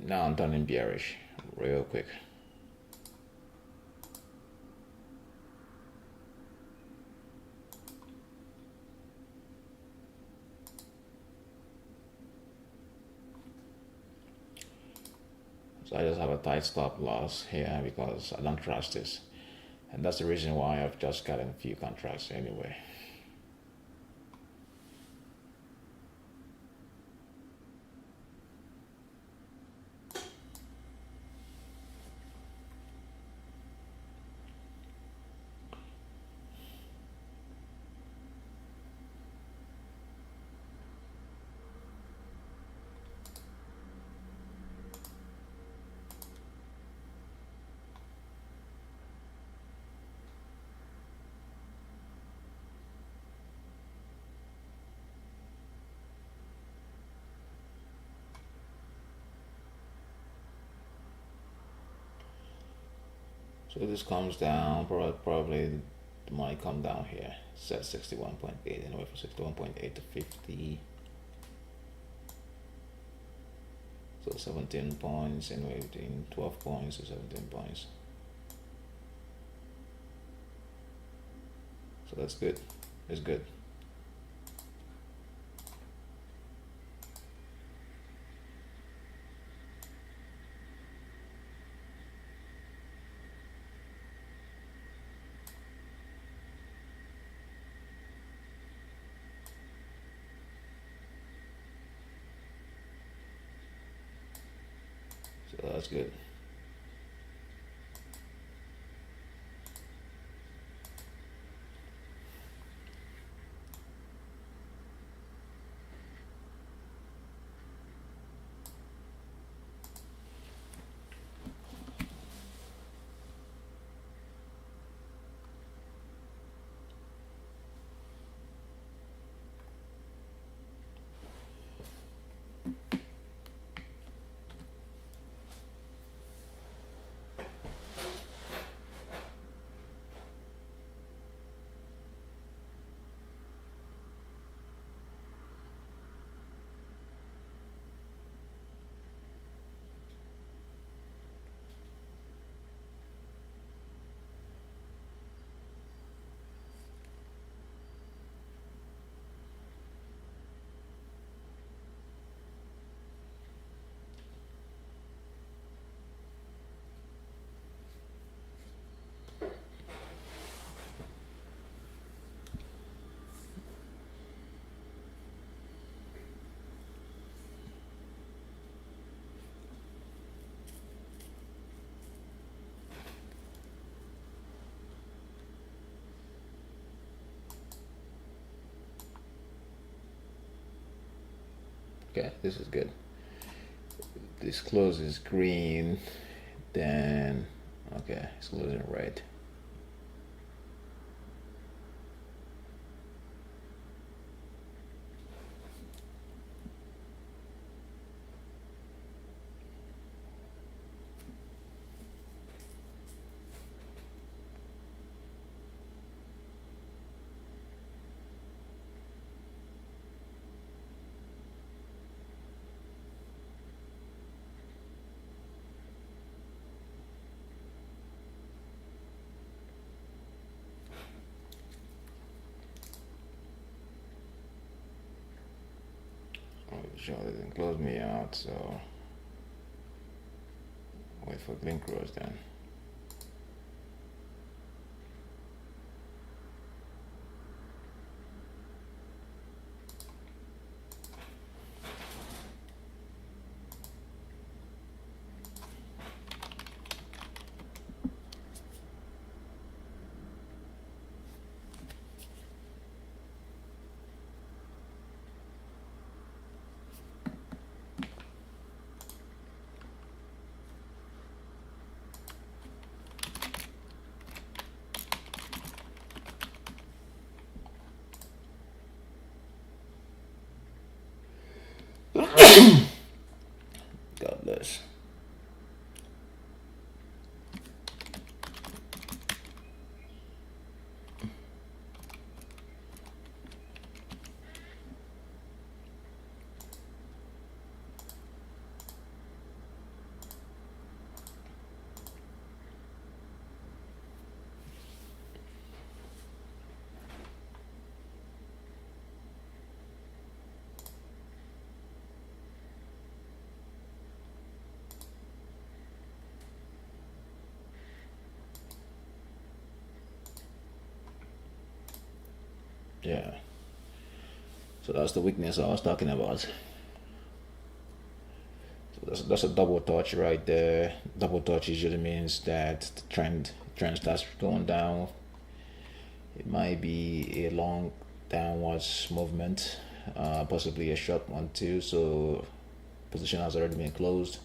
now I'm turning bearish real quick. So I just have a tight stop loss here because I don't trust this. And that's the reason why I've just gotten a few contracts anyway. So this comes down, probably it might come down here. Set 61.8, anyway, from 61.8 to 50. So 17 points, anyway, between 12 points to 17 points. So that's good. It's good. So that's good. Okay, this is good. This close is green, then okay, it's closing red. Sure, they didn't close me out, so wait for green cross then. God bless. Yeah. So that's the weakness I was talking about. So that's a double touch right there. Double touch usually means that the trend starts going down. It might be a long downwards movement, possibly a short one too. So position has already been closed.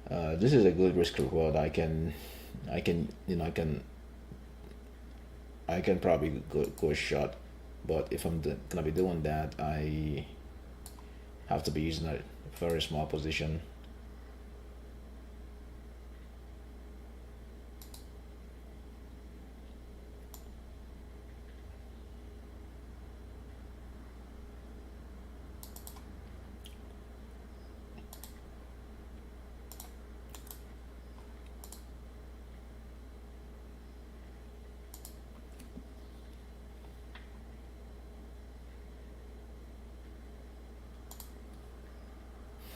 This is a good risk reward. I can probably go short, but if I'm gonna be doing that, I have to be using a very small position.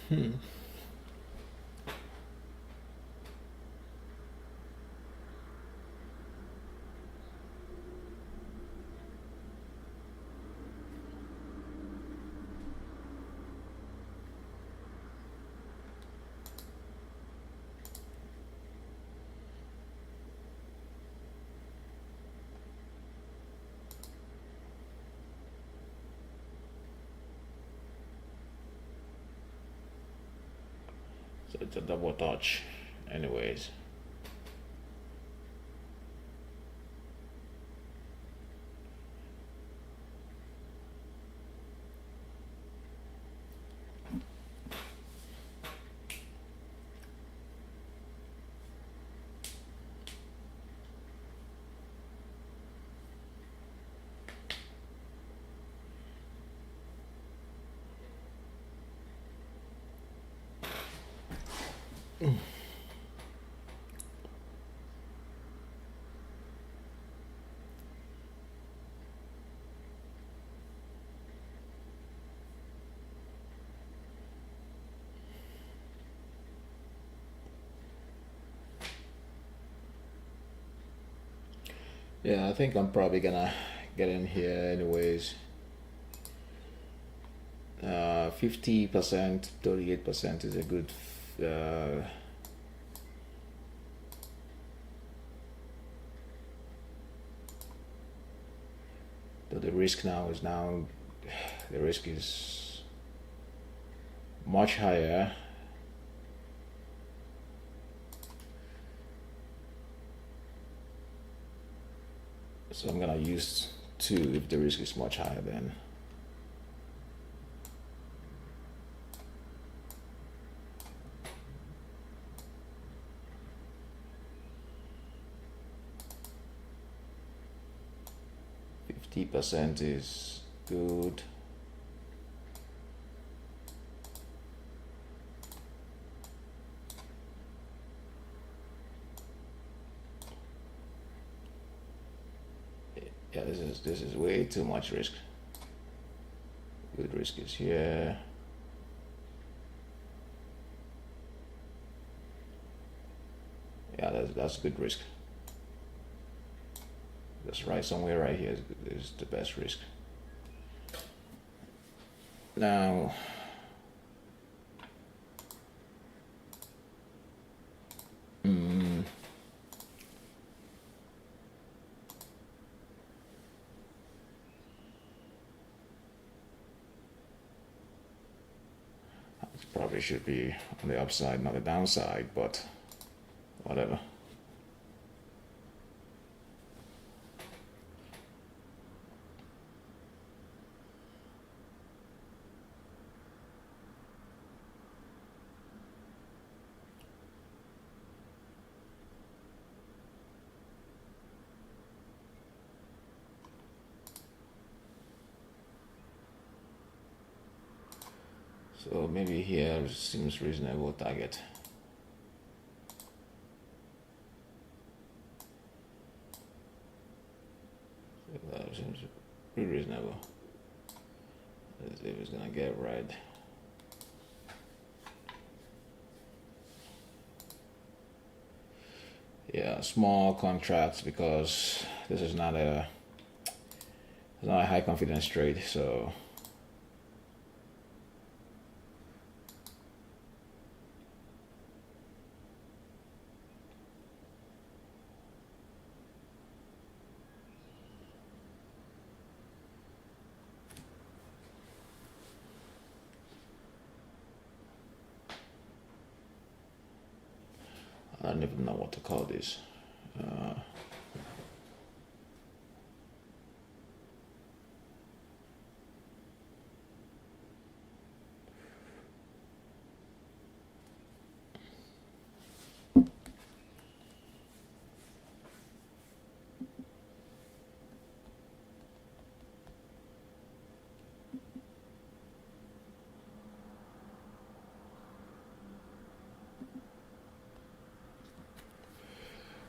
So it's a double touch anyways. Yeah, I think I'm probably gonna get in here anyways. 50%, 38% is a good. The risk now is the risk is much higher. So I'm gonna use 2 if the risk is much higher then. %50 is good. Yeah, this is way too much risk. Good risk is here. Yeah, that's good risk. Just right somewhere right here is the best risk. Now, it probably should be on the upside, not the downside, but whatever. So maybe here seems reasonable target. That seems pretty reasonable. Let's see if it's gonna get red. Yeah, small contracts because this is not a high confidence trade, so I don't even know what to call this.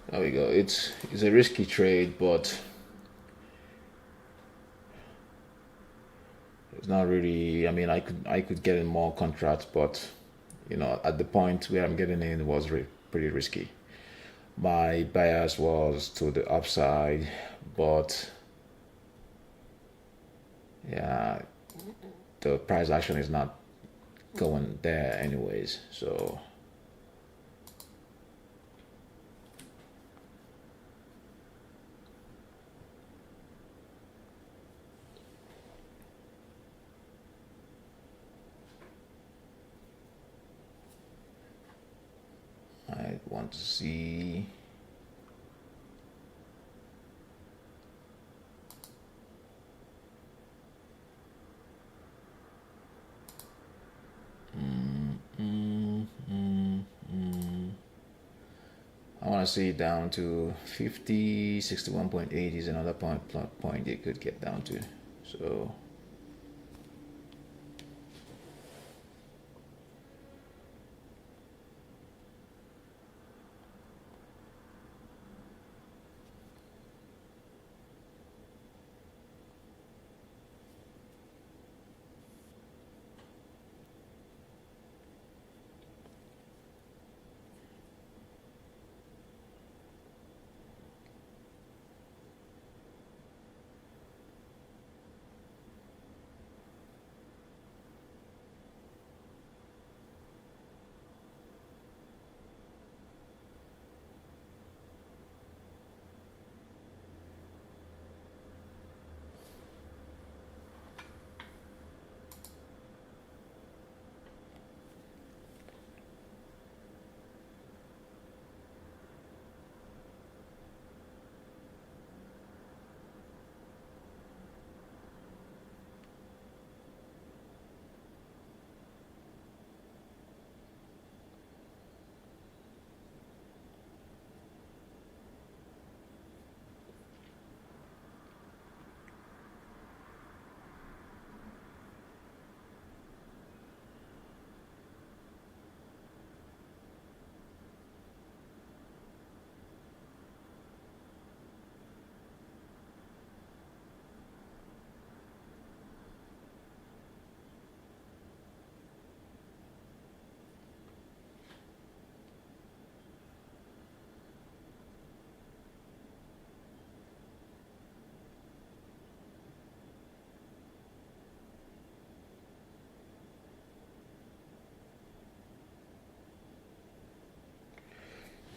There we go. It's a risky trade, but it's not really. I mean, I could get in more contracts, but at the point where I'm getting in was pretty risky. My bias was to the upside, but yeah, the price action is not going there anyways. So I want to see. I want to see it down to 50, 61.8 is another point it could get down to. So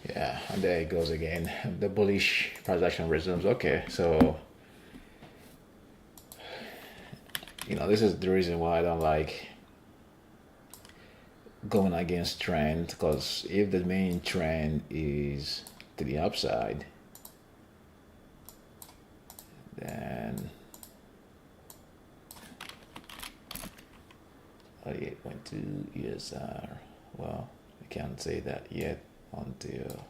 yeah, and there it goes again. The bullish price action resumes. Okay, so this is the reason why I don't like going against trend, because if the main trend is to the upside, then 48.2 ESR. Well, I can't say that yet until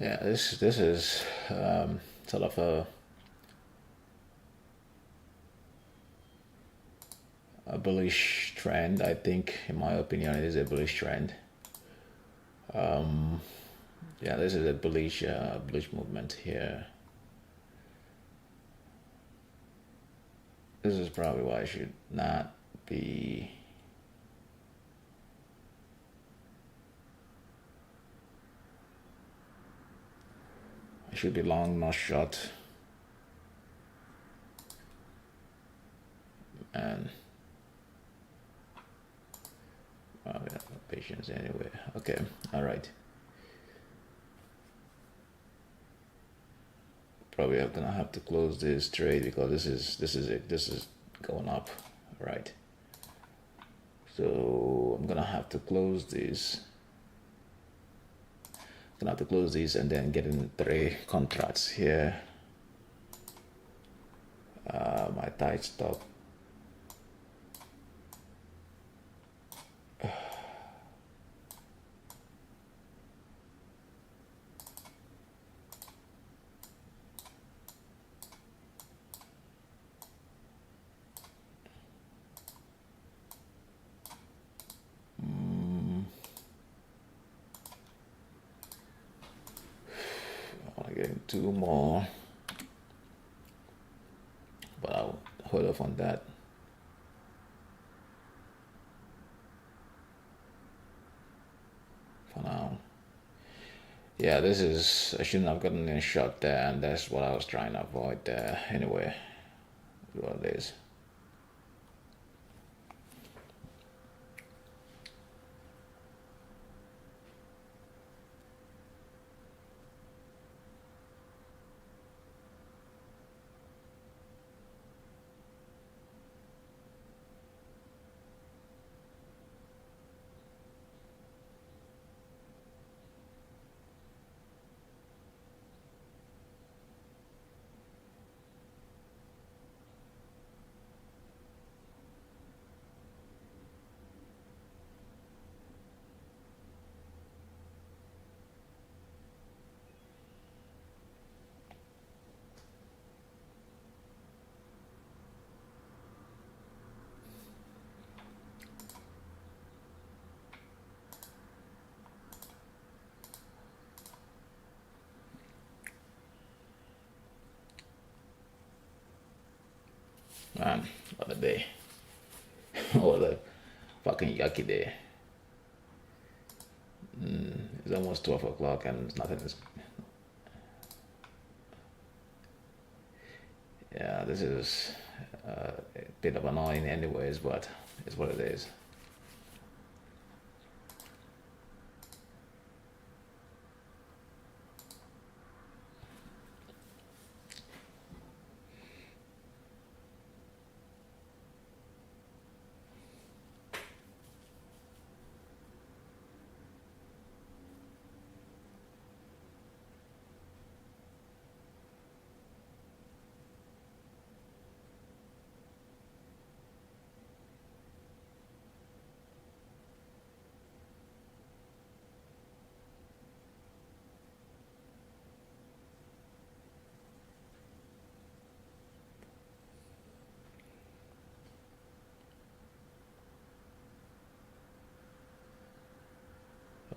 Yeah, this is sort of a bullish trend. I think, in my opinion, it is a bullish trend. Yeah, this is a bullish movement here. This is probably why I should not be. I should be long, not short. And well, we have no patience anyway. Okay, all right. Probably I'm gonna have to close this trade because this is going up, right? So I'm gonna have to close this. Gonna have to close these and then get in 3 contracts here. My tight stop. I want to get in 2 more, but I'll hold off on that. For now. Yeah, this is, I shouldn't have gotten any shot there, and that's what I was trying to avoid there anyway. What it is. Man, what a day. What a fucking yucky day. It's almost 12 o'clock and nothing is. Yeah, this is a bit of annoying, anyways, but it's what it is.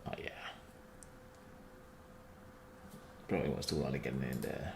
Oh, yeah. Probably was too early getting in there.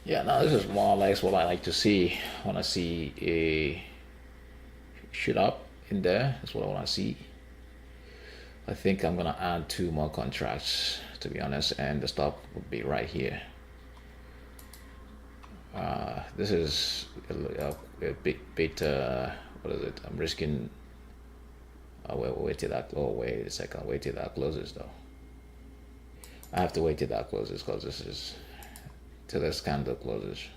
Yeah, now this is more or less what I like to see. I want to see a shoot up in there. That's what I want to see. I think I'm gonna add two more contracts, to be honest, and the stop would be right here. This is a bit what is it? I'm risking. Wait till that. Oh, wait a second. Wait till that closes, though. I have to wait till that closes because this is till this candle closes.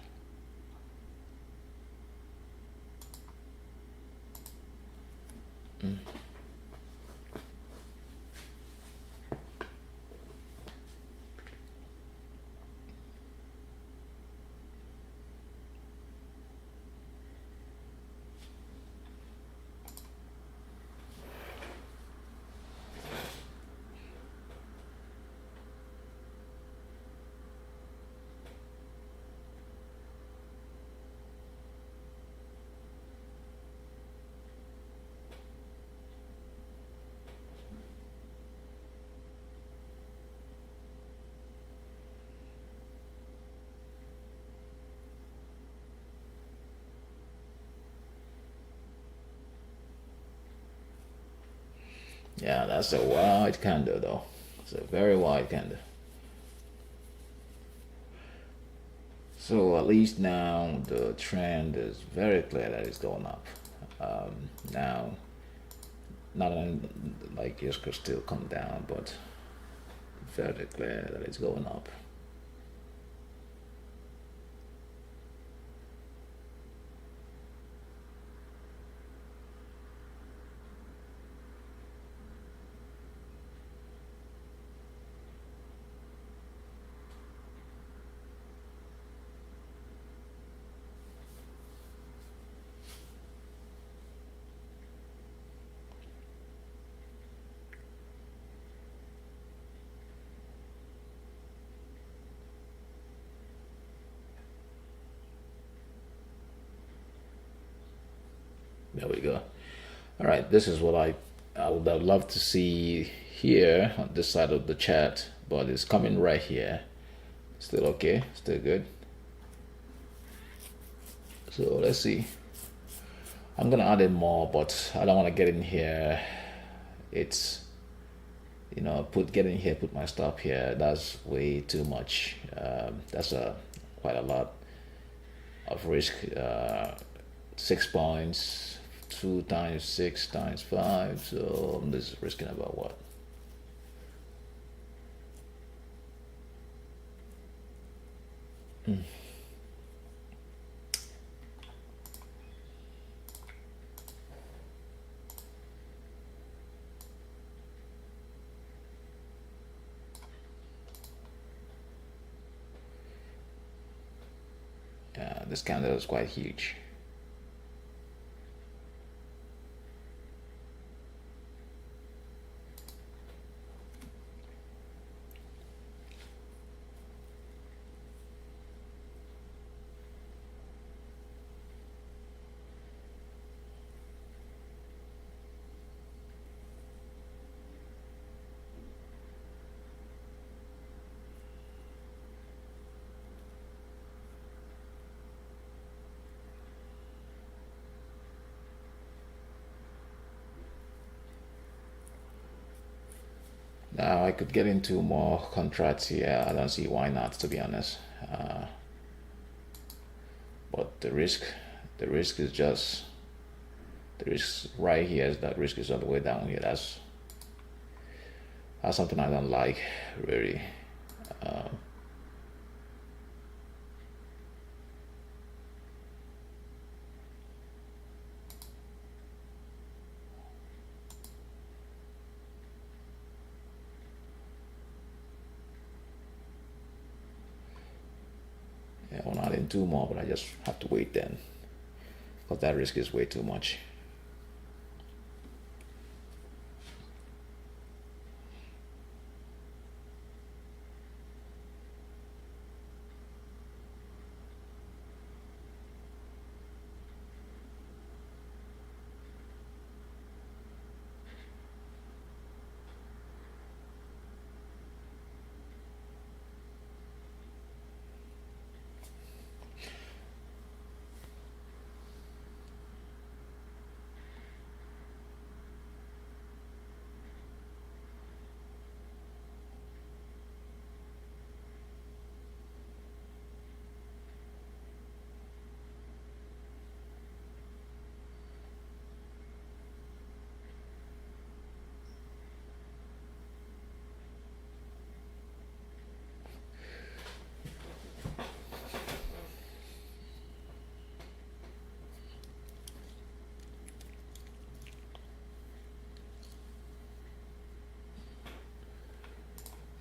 Yeah, that's a wide candle though. It's a very wide candle. So at least now the trend is very clear that it's going up. Now, not like it could still come down, but very clear that it's going up. There we go. All right, this is what I would have loved to see here on this side of the chart, but it's coming right here. Still okay, still good. So let's see. I'm gonna add in more, but I don't want to get in here. It's get in here, put my stop here. That's way too much. That's quite a lot of risk. 6 points, 2 times 6 times 5. So I'm just risking about what? This candle is quite huge. Now I could get into more contracts here. I don't see why not, to be honest. But the risk is just the risk right here. Is that risk is all the way down here. That's something I don't like really. Yeah, I want to add in two more, but I just have to wait then, because that risk is way too much.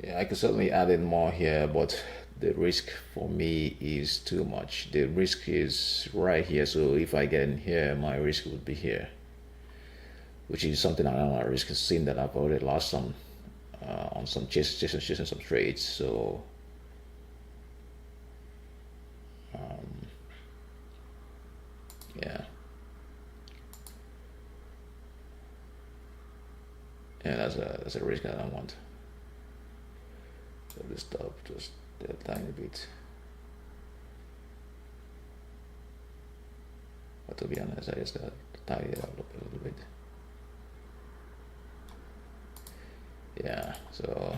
Yeah, I could certainly add in more here, but the risk for me is too much. The risk is right here, so if I get in here, my risk would be here, which is something I don't want to risk. Seeing that I've already lost some on some chasing some trades. So yeah, yeah, that's a risk I don't want. So this stop just a tiny bit. But to be honest, I just gotta tidy it up a little bit. Yeah, so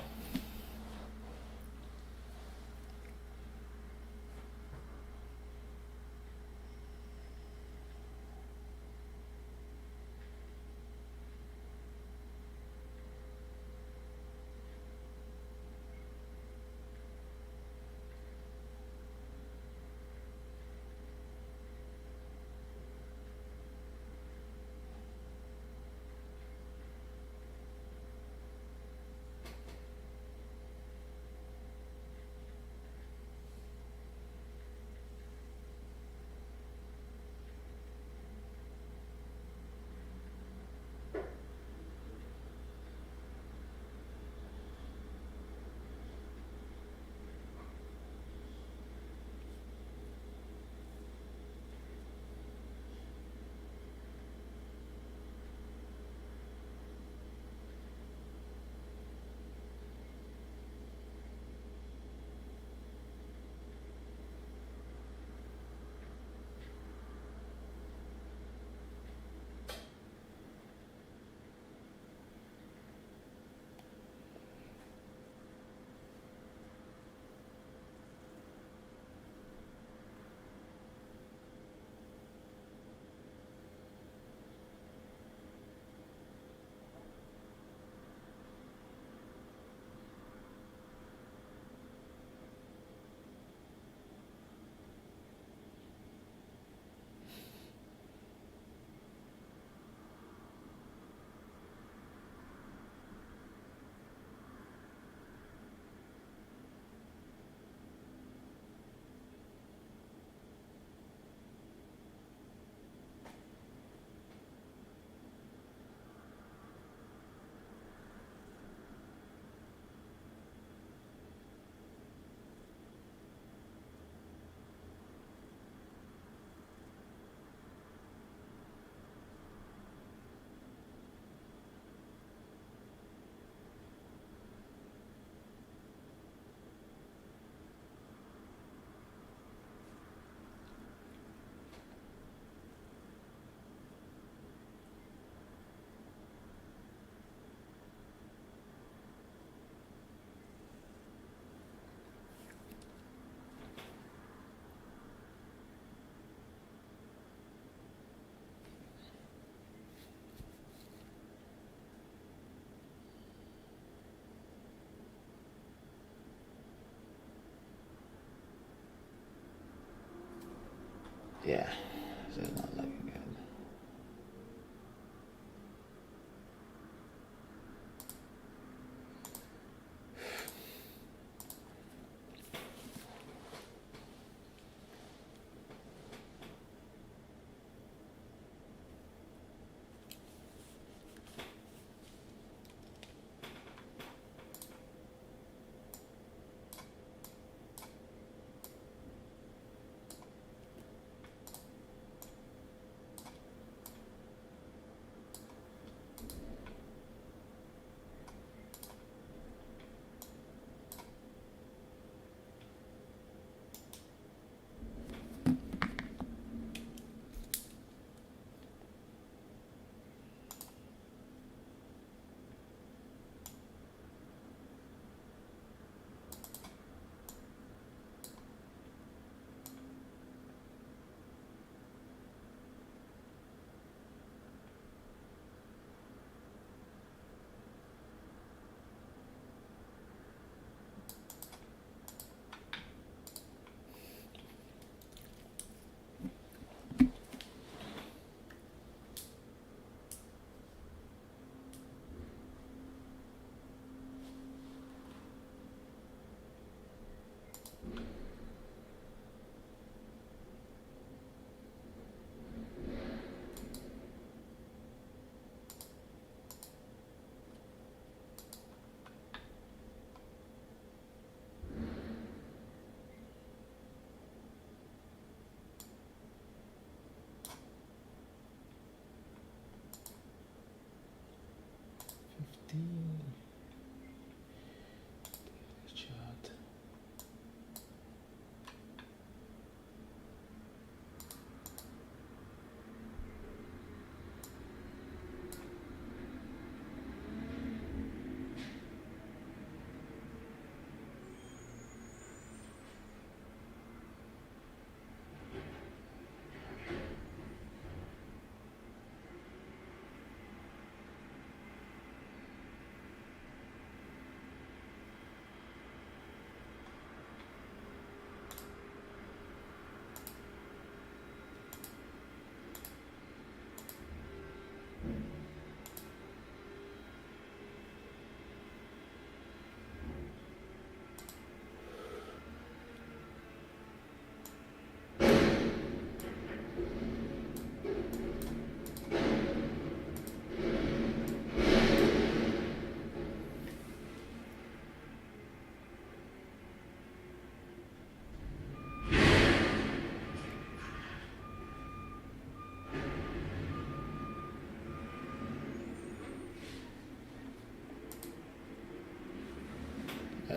yeah, so it's not looking good.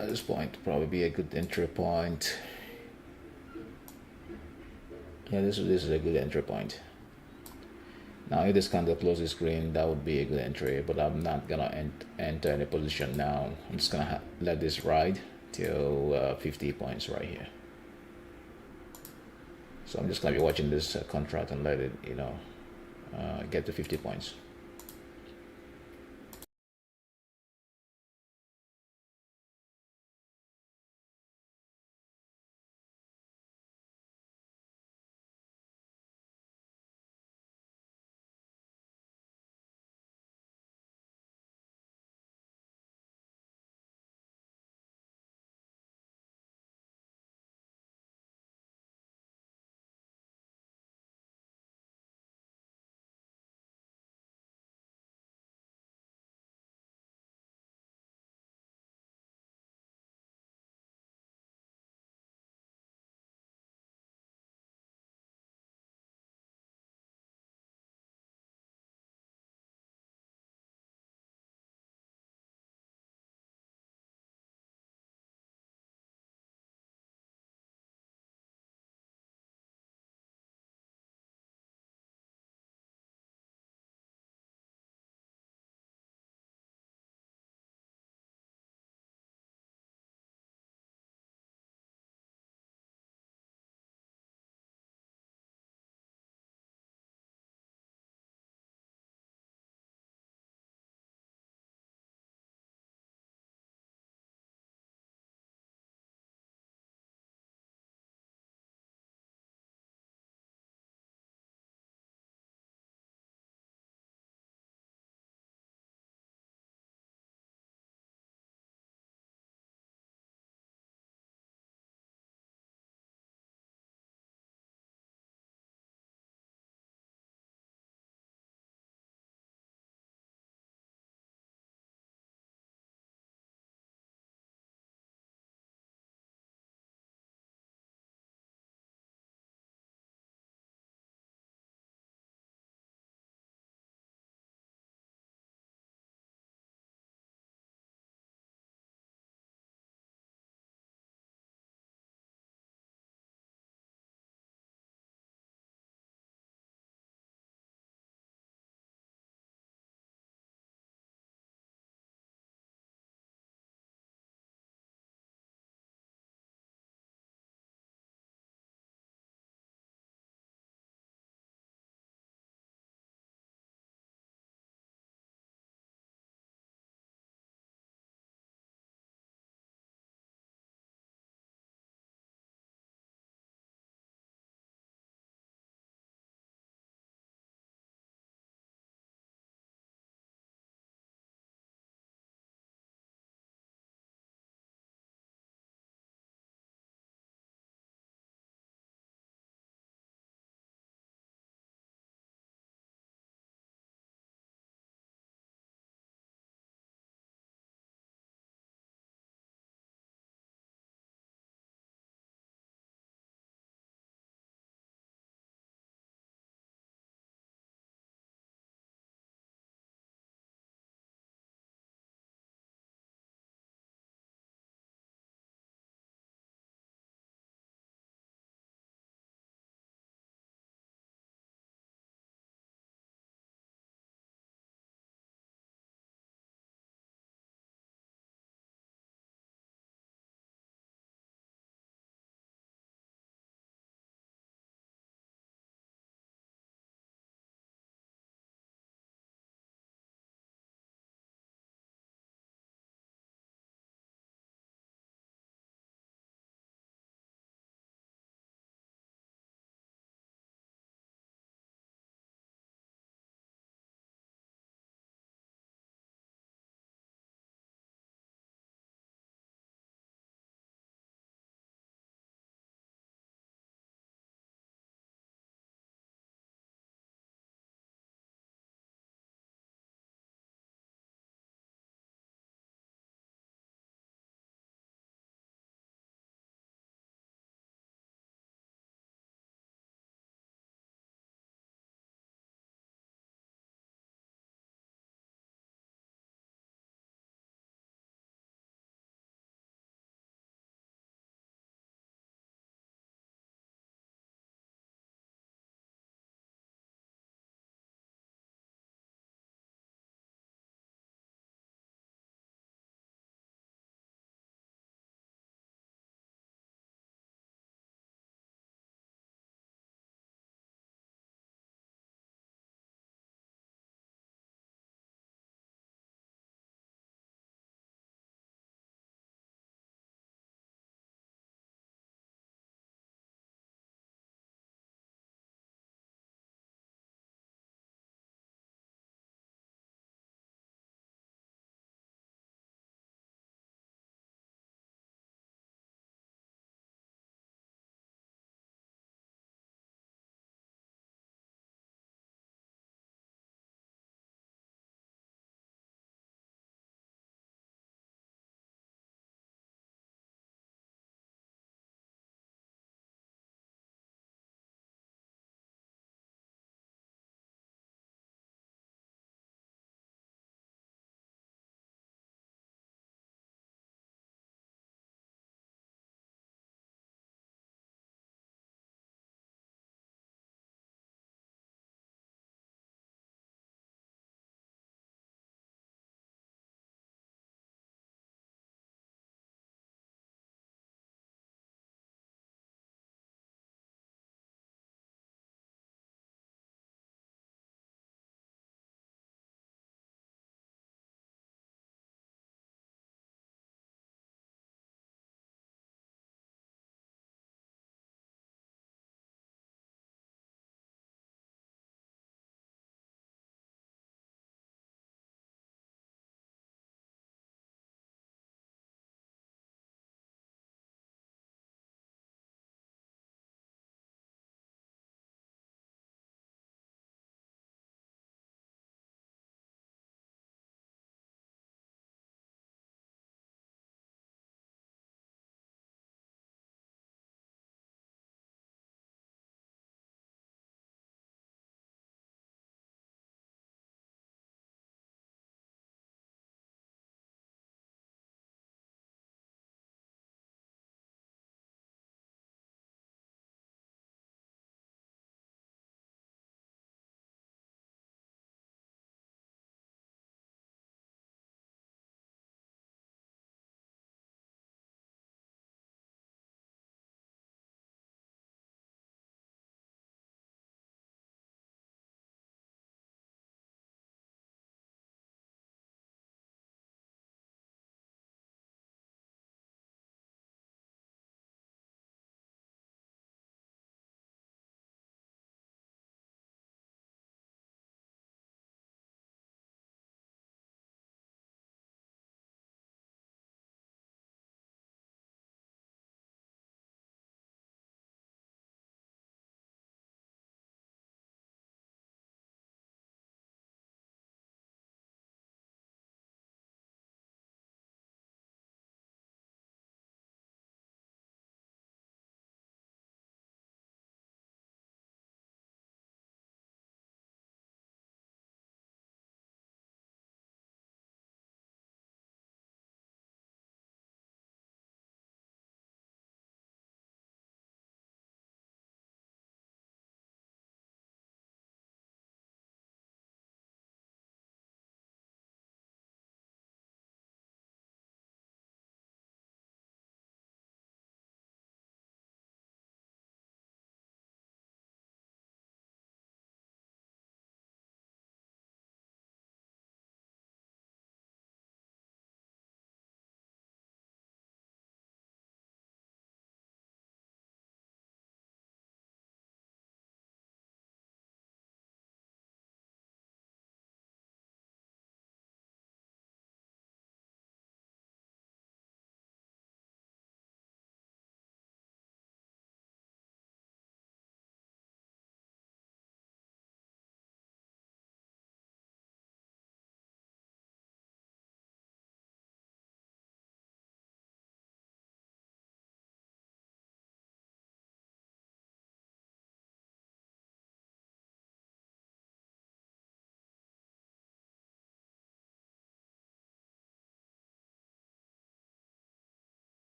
At this point, probably be a good entry point. Yeah, this is a good entry point. Now, if this candle closes green, that would be a good entry, but I'm not gonna enter any position now. I'm just gonna let this ride till 50 points right here. So I'm just gonna be watching this contract and let it, get to 50 points.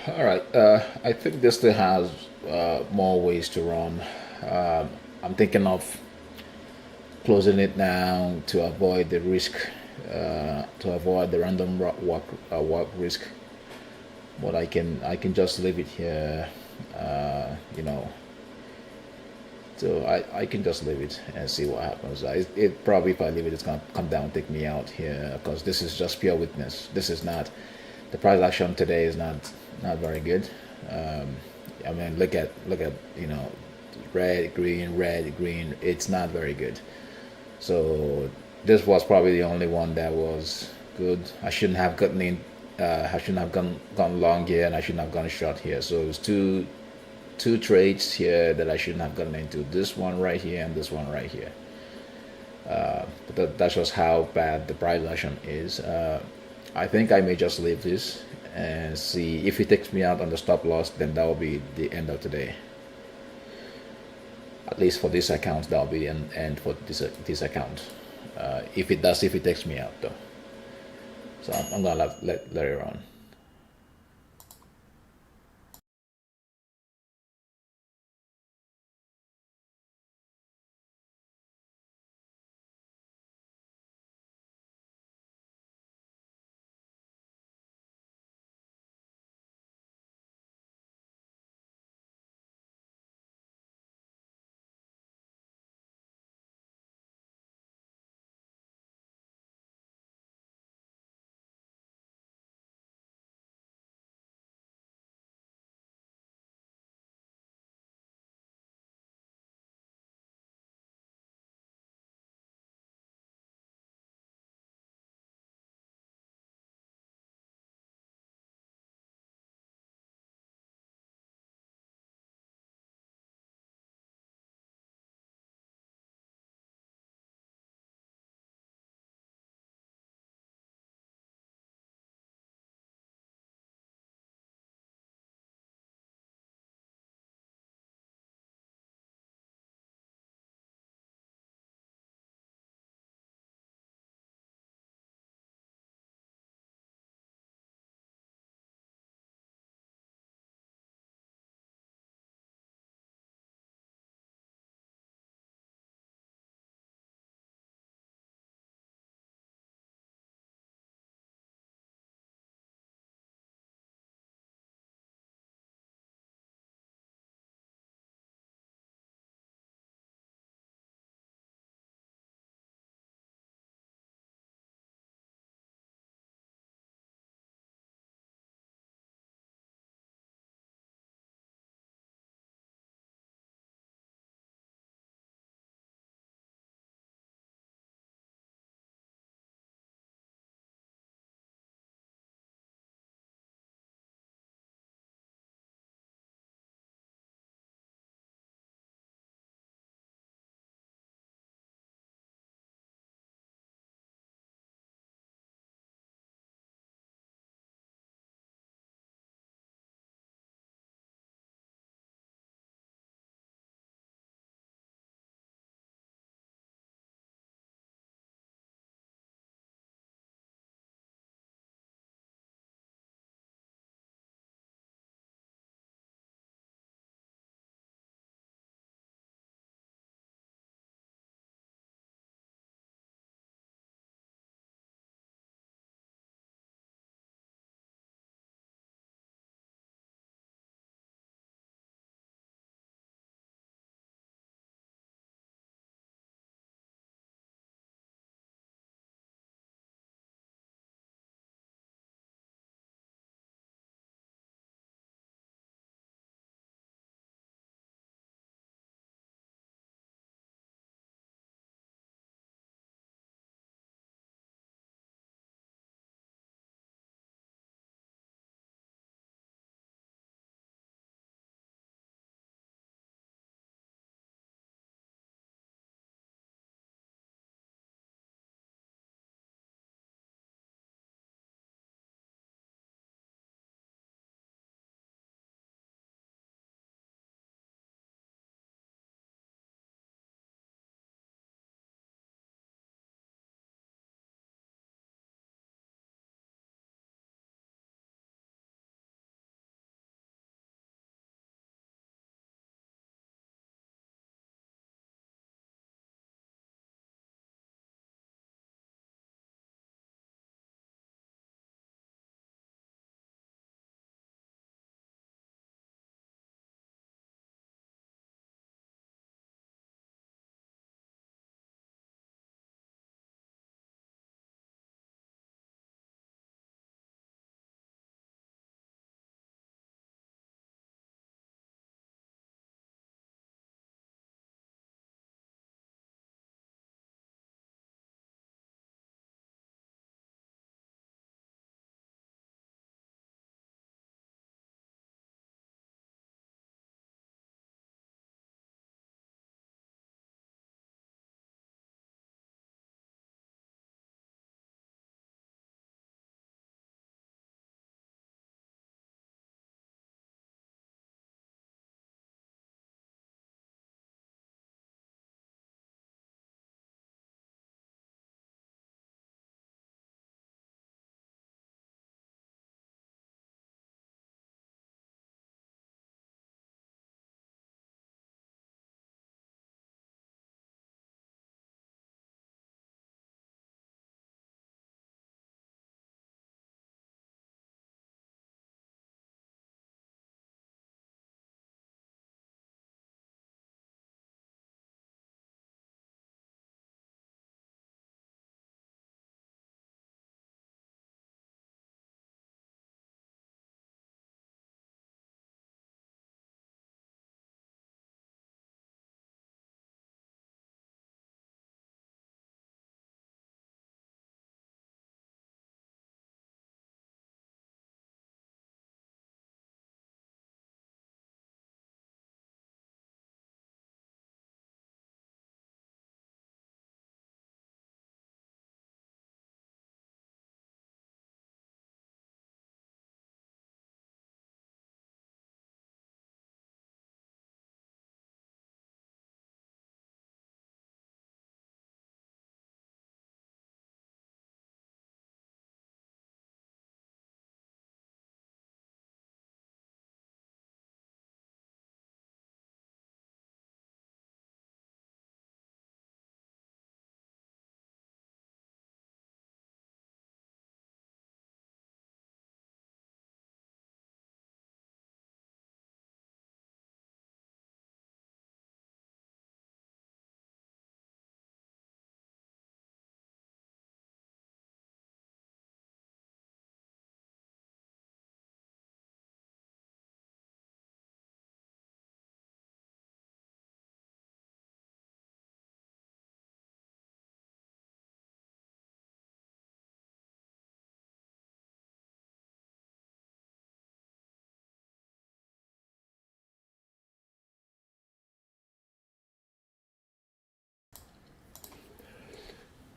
All right. I think this still has more ways to run. I'm thinking of closing it down to avoid the risk, to avoid the random walk risk. But I can just leave it here, you know. So I can just leave it and see what happens. It probably, if I leave it, it's gonna come down, take me out here, because this is just pure weakness. This is not, the price action today is not very good. I mean, look at red, green, red, green. It's not very good. So this was probably the only one that was good. I shouldn't have gotten in. I shouldn't have gone long here, and I shouldn't have gone short here. So it was two trades here that I shouldn't have gotten into. This one right here and this one right here. But that shows how bad the price action is. I think I may just leave this and see if it takes me out on the stop loss. Then that will be the end of today. At least for this account, that will be the end for this account. If it takes me out though. So I'm gonna let it run.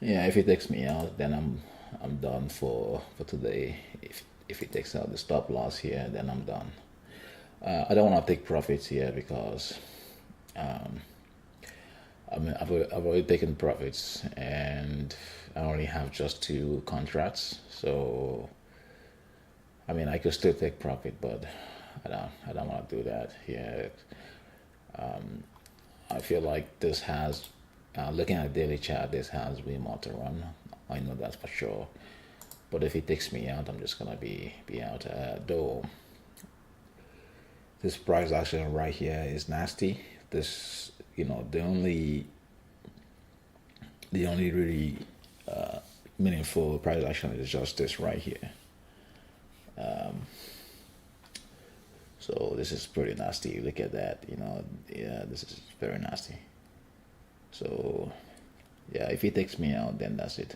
Yeah, if it takes me out, then I'm done for today. If it takes out the stop loss here, then I'm done. I don't want to take profits here because I've already taken profits and I only have just two contracts. So I mean, I could still take profit, but I don't want to do that here. I feel like this has, looking at the daily chart, this has way more to run. I know that's for sure. But if it takes me out, I'm just gonna be out. Though this price action right here is nasty. This, the only really meaningful price action is just this right here. So this is pretty nasty. Look at that. Yeah, this is very nasty. So yeah, if he takes me out, then that's it.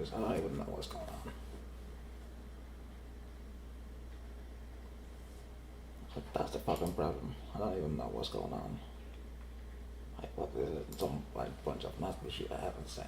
this. I don't even know what's going on. But that's the fucking problem. I don't even know what's going on. Like, what is it? Some like bunch of nasty shit I haven't seen.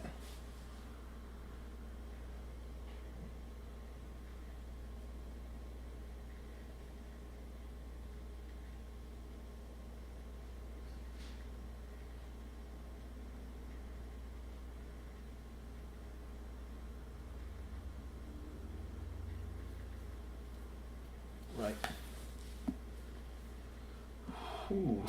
Right. Ooh.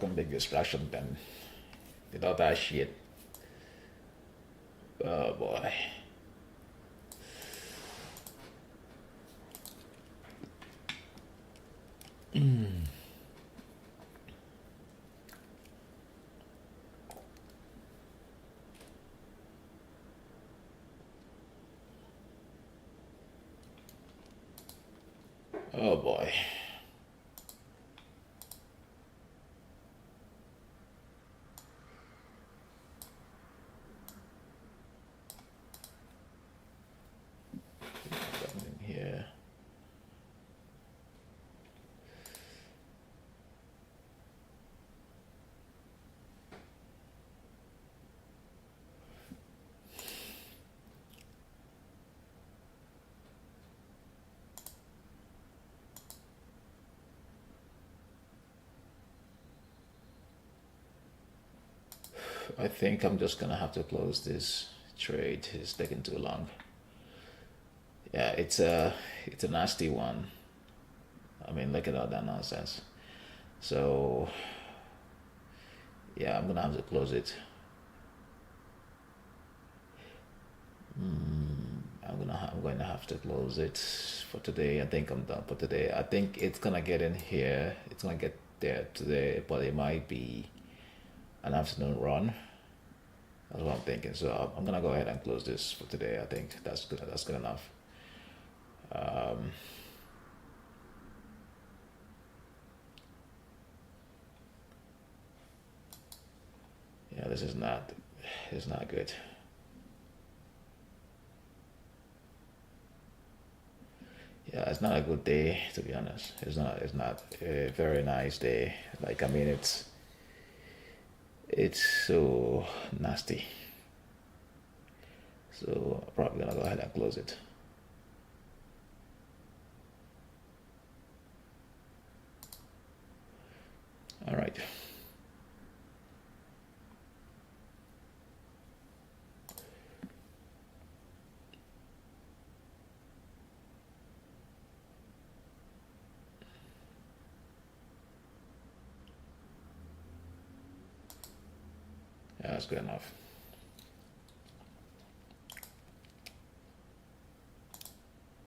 second big distraction than with all that shit. Oh boy. Oh boy. Something here. I think I'm just gonna have to close this trade. It's taking too long. Yeah, it's a nasty one. I mean, look at all that nonsense. So yeah, I'm gonna have to close it. I'm going to have to close it for today. I think I'm done for today. I think it's gonna get in here. It's gonna get there today, but it might be an afternoon run. That's what I'm thinking. So I'm gonna go ahead and close this for today. I think that's good. That's good enough. Yeah, this is not. It's not good. Yeah, it's not a good day to be honest. It's not a very nice day. Like I mean, it's so nasty. So I'm probably gonna go ahead and close it. All right. Yeah, that's good enough.